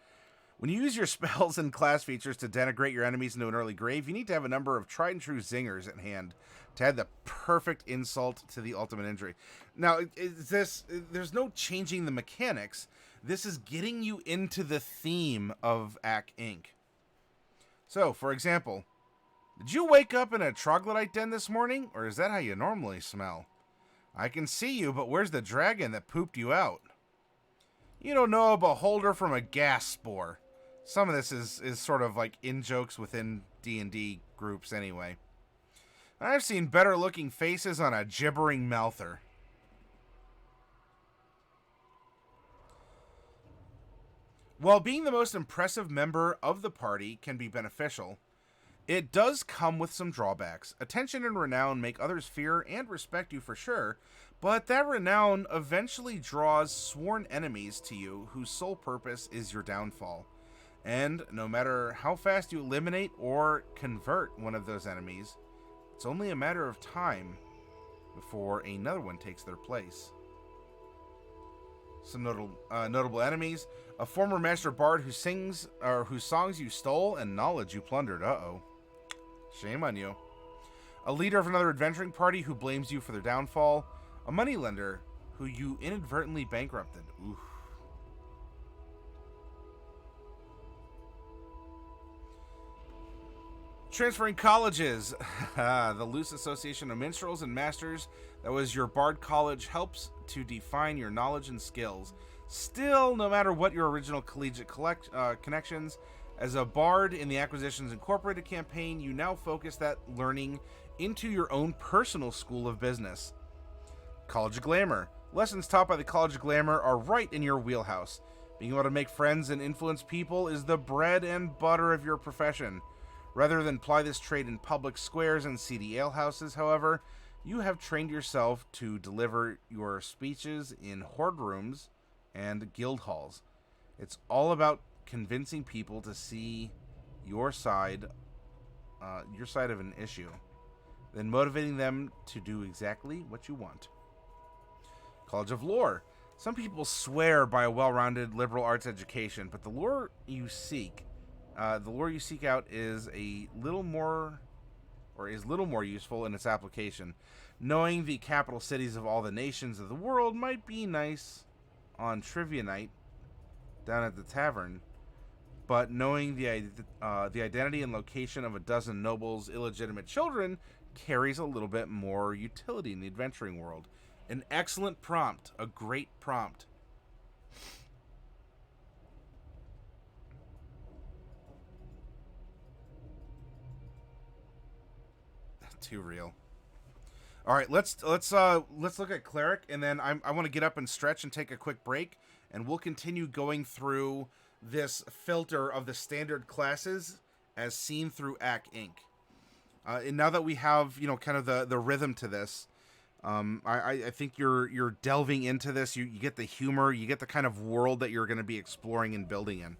[SPEAKER 1] When you use your spells and class features to denigrate your enemies into an early grave, you need to have a number of tried and true zingers at hand to add the perfect insult to the ultimate injury. Now, there's no changing the mechanics. This is getting you into the theme of Ak Inc. So, for example, did you wake up in a troglodyte den this morning, or is that how you normally smell? I can see you, but where's the dragon that pooped you out? You don't know a beholder from a gas spore. Some of this is sort of like in-jokes within D&D groups anyway. I've seen better looking faces on a gibbering mouther. While being the most impressive member of the party can be beneficial, it does come with some drawbacks. Attention and renown make others fear and respect you for sure, but that renown eventually draws sworn enemies to you whose sole purpose is your downfall. And no matter how fast you eliminate or convert one of those enemies, it's only a matter of time before another one takes their place. Some notable enemies. A former master bard who sings, or whose songs you stole and knowledge you plundered. Uh-oh. Shame on you. A leader of another adventuring party who blames you for their downfall. A moneylender who you inadvertently bankrupted. Oof. Transferring colleges. The loose association of minstrels and masters that was your bard college helps to define your knowledge and skills. Still, no matter what your original collegiate connections, as a bard in the Acquisitions Incorporated campaign, you now focus that learning into your own personal school of business. College of Glamour. Lessons taught by the College of Glamour are right in your wheelhouse. Being able to make friends and influence people is the bread and butter of your profession. Rather than ply this trade in public squares and seedy alehouses, however, you have trained yourself to deliver your speeches in horde rooms and guild halls. It's all about convincing people to see your side of an issue, then motivating them to do exactly what you want. College of Lore. Some people swear by a well-rounded liberal arts education, but the lore you seek out is little more useful in its application. Knowing the capital cities of all the nations of the world might be nice on trivia night down at the tavern, but knowing the identity and location of a dozen nobles' illegitimate children carries a little bit more utility in the adventuring world. An excellent prompt, a great prompt. Too real. All right, let's look at Cleric, and then I want to get up and stretch and take a quick break, and we'll continue going through this filter of the standard classes as seen through AC Inc. And now that we have kind of the rhythm to this, I think you're delving into this. You get the humor, you get the kind of world that you're going to be exploring and building in.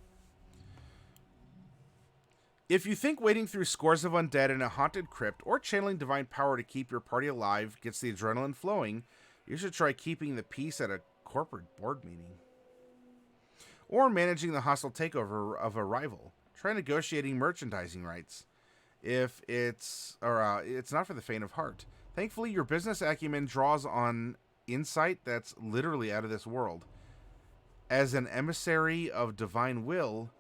[SPEAKER 1] If you think wading through scores of undead in a haunted crypt or channeling divine power to keep your party alive gets the adrenaline flowing, you should try keeping the peace at a corporate board meeting. Or managing the hostile takeover of a rival. Try negotiating merchandising rights. It's not for the faint of heart. Thankfully, your business acumen draws on insight that's literally out of this world. As an emissary of divine will,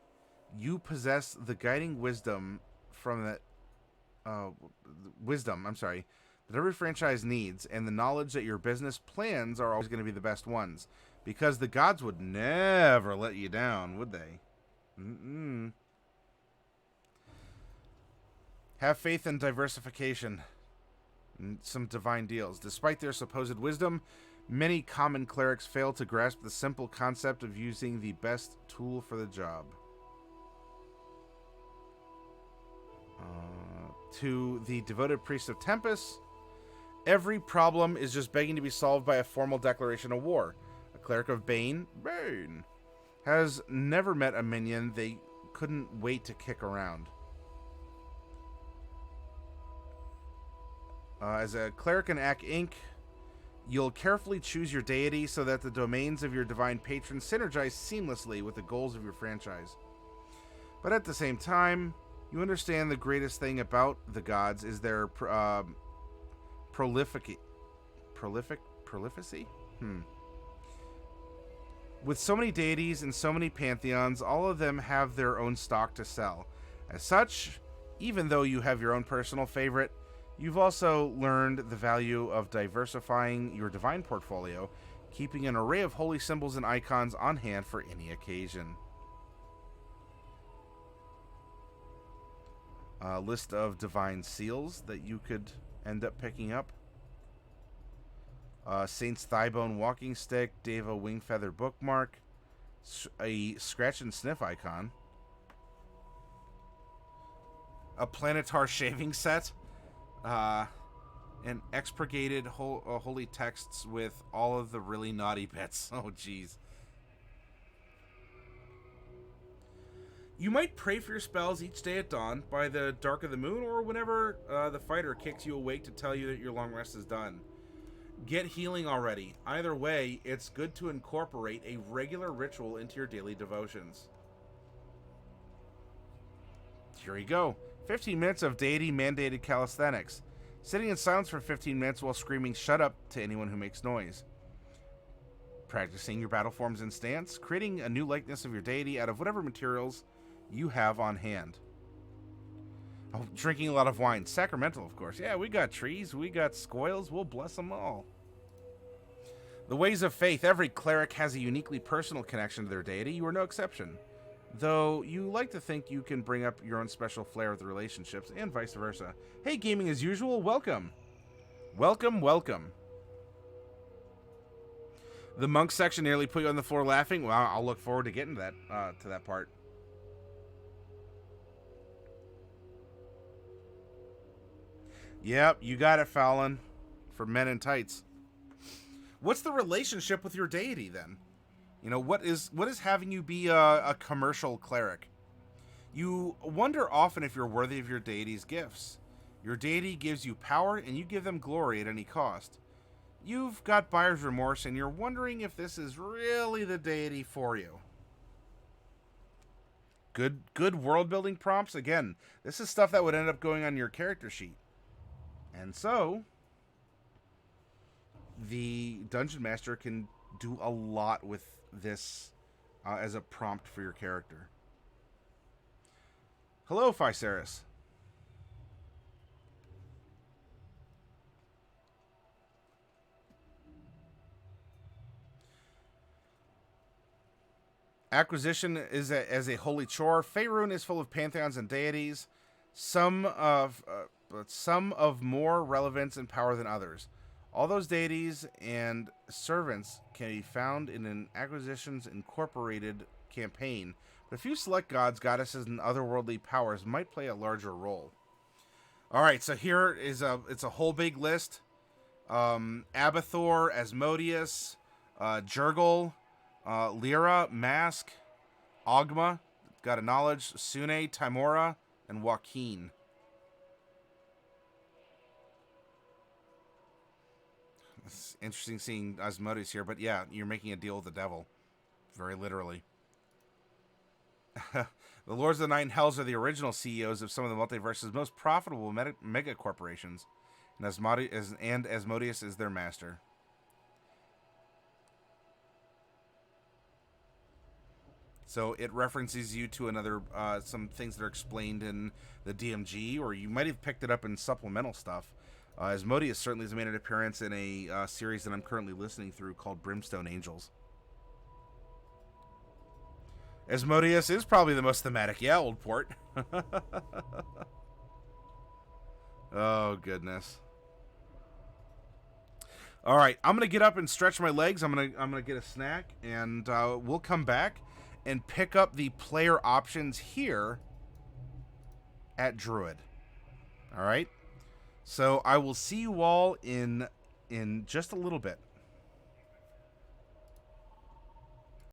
[SPEAKER 1] you possess the guiding wisdom that every franchise needs, and the knowledge that your business plans are always going to be the best ones, because the gods would never let you down, would they? Mm-mm. Have faith in diversification. Some divine deals. Despite their supposed wisdom, many common clerics fail to grasp the simple concept of using the best tool for the job. To the devoted priest of Tempest, every problem is just begging to be solved by a formal declaration of war. A cleric of Bane, has never met a minion they couldn't wait to kick around. As a cleric in AC Inc., you'll carefully choose your deity so that the domains of your divine patron synergize seamlessly with the goals of your franchise. But at the same time, you understand the greatest thing about the gods is their prolificacy? With so many deities and so many pantheons, all of them have their own stock to sell. As such, even though you have your own personal favorite, you've also learned the value of diversifying your divine portfolio, keeping an array of holy symbols and icons on hand for any occasion. A list of divine seals that you could end up picking up. Saint's Thighbone walking stick, Deva Wingfeather bookmark, a scratch and sniff icon, a Planetar shaving set, and expurgated holy texts with all of the really naughty bits. Oh, jeez. You might pray for your spells each day at dawn, by the dark of the moon, or whenever the fighter kicks you awake to tell you that your long rest is done. Get healing already. Either way, it's good to incorporate a regular ritual into your daily devotions. Here you go. 15 minutes of deity-mandated calisthenics. Sitting in silence for 15 minutes while screaming "shut up" to anyone who makes noise. Practicing your battle forms and stance. Creating a new likeness of your deity out of whatever materials you have on hand. Oh, drinking a lot of wine. Sacramental, of course. Yeah, we got trees. We got scoils. We'll bless them all. The ways of faith. Every cleric has a uniquely personal connection to their deity. You are no exception. Though you like to think you can bring up your own special flair with relationships, and vice versa. Hey, gaming as usual, welcome. Welcome, welcome. The monk section nearly put you on the floor laughing. Well, I'll look forward to getting to that part. Yep, you got it, Fallon. For men in tights. What's the relationship with your deity, then? You know, what is having you be a commercial cleric? You wonder often if you're worthy of your deity's gifts. Your deity gives you power, and you give them glory at any cost. You've got buyer's remorse, and you're wondering if this is really the deity for you. Good world-building prompts. Again, this is stuff that would end up going on your character sheet. And so, the Dungeon Master can do a lot with this as a prompt for your character. Hello, Physaris. Acquisition is as a holy chore. Faerun is full of pantheons and deities, some of more relevance and power than others. All those deities and servants can be found in an Acquisitions Incorporated campaign, but a few select gods, goddesses, and otherworldly powers might play a larger role. All right, so here is it's a whole big list. Abathor, Asmodeus, Jurgle, Lyra, Mask, Ogma, got a knowledge, Sune, Timora, and Joaquin. It's interesting seeing Asmodeus here, but yeah, you're making a deal with the devil. Very literally. The Lords of the Night and Hells are the original CEOs of some of the multiverse's most profitable mega corporations, and Asmodeus is their master. So it references you to another, some things that are explained in the DMG, or you might have picked it up in supplemental stuff. Asmodeus certainly has made an appearance in a series that I'm currently listening through called Brimstone Angels. Asmodeus is probably the most thematic. Yeah, old port. Oh, goodness. All right, I'm going to get up and stretch my legs. I'm gonna get a snack, and we'll come back and pick up the player options here at Druid. All right? So I will see you all in just a little bit.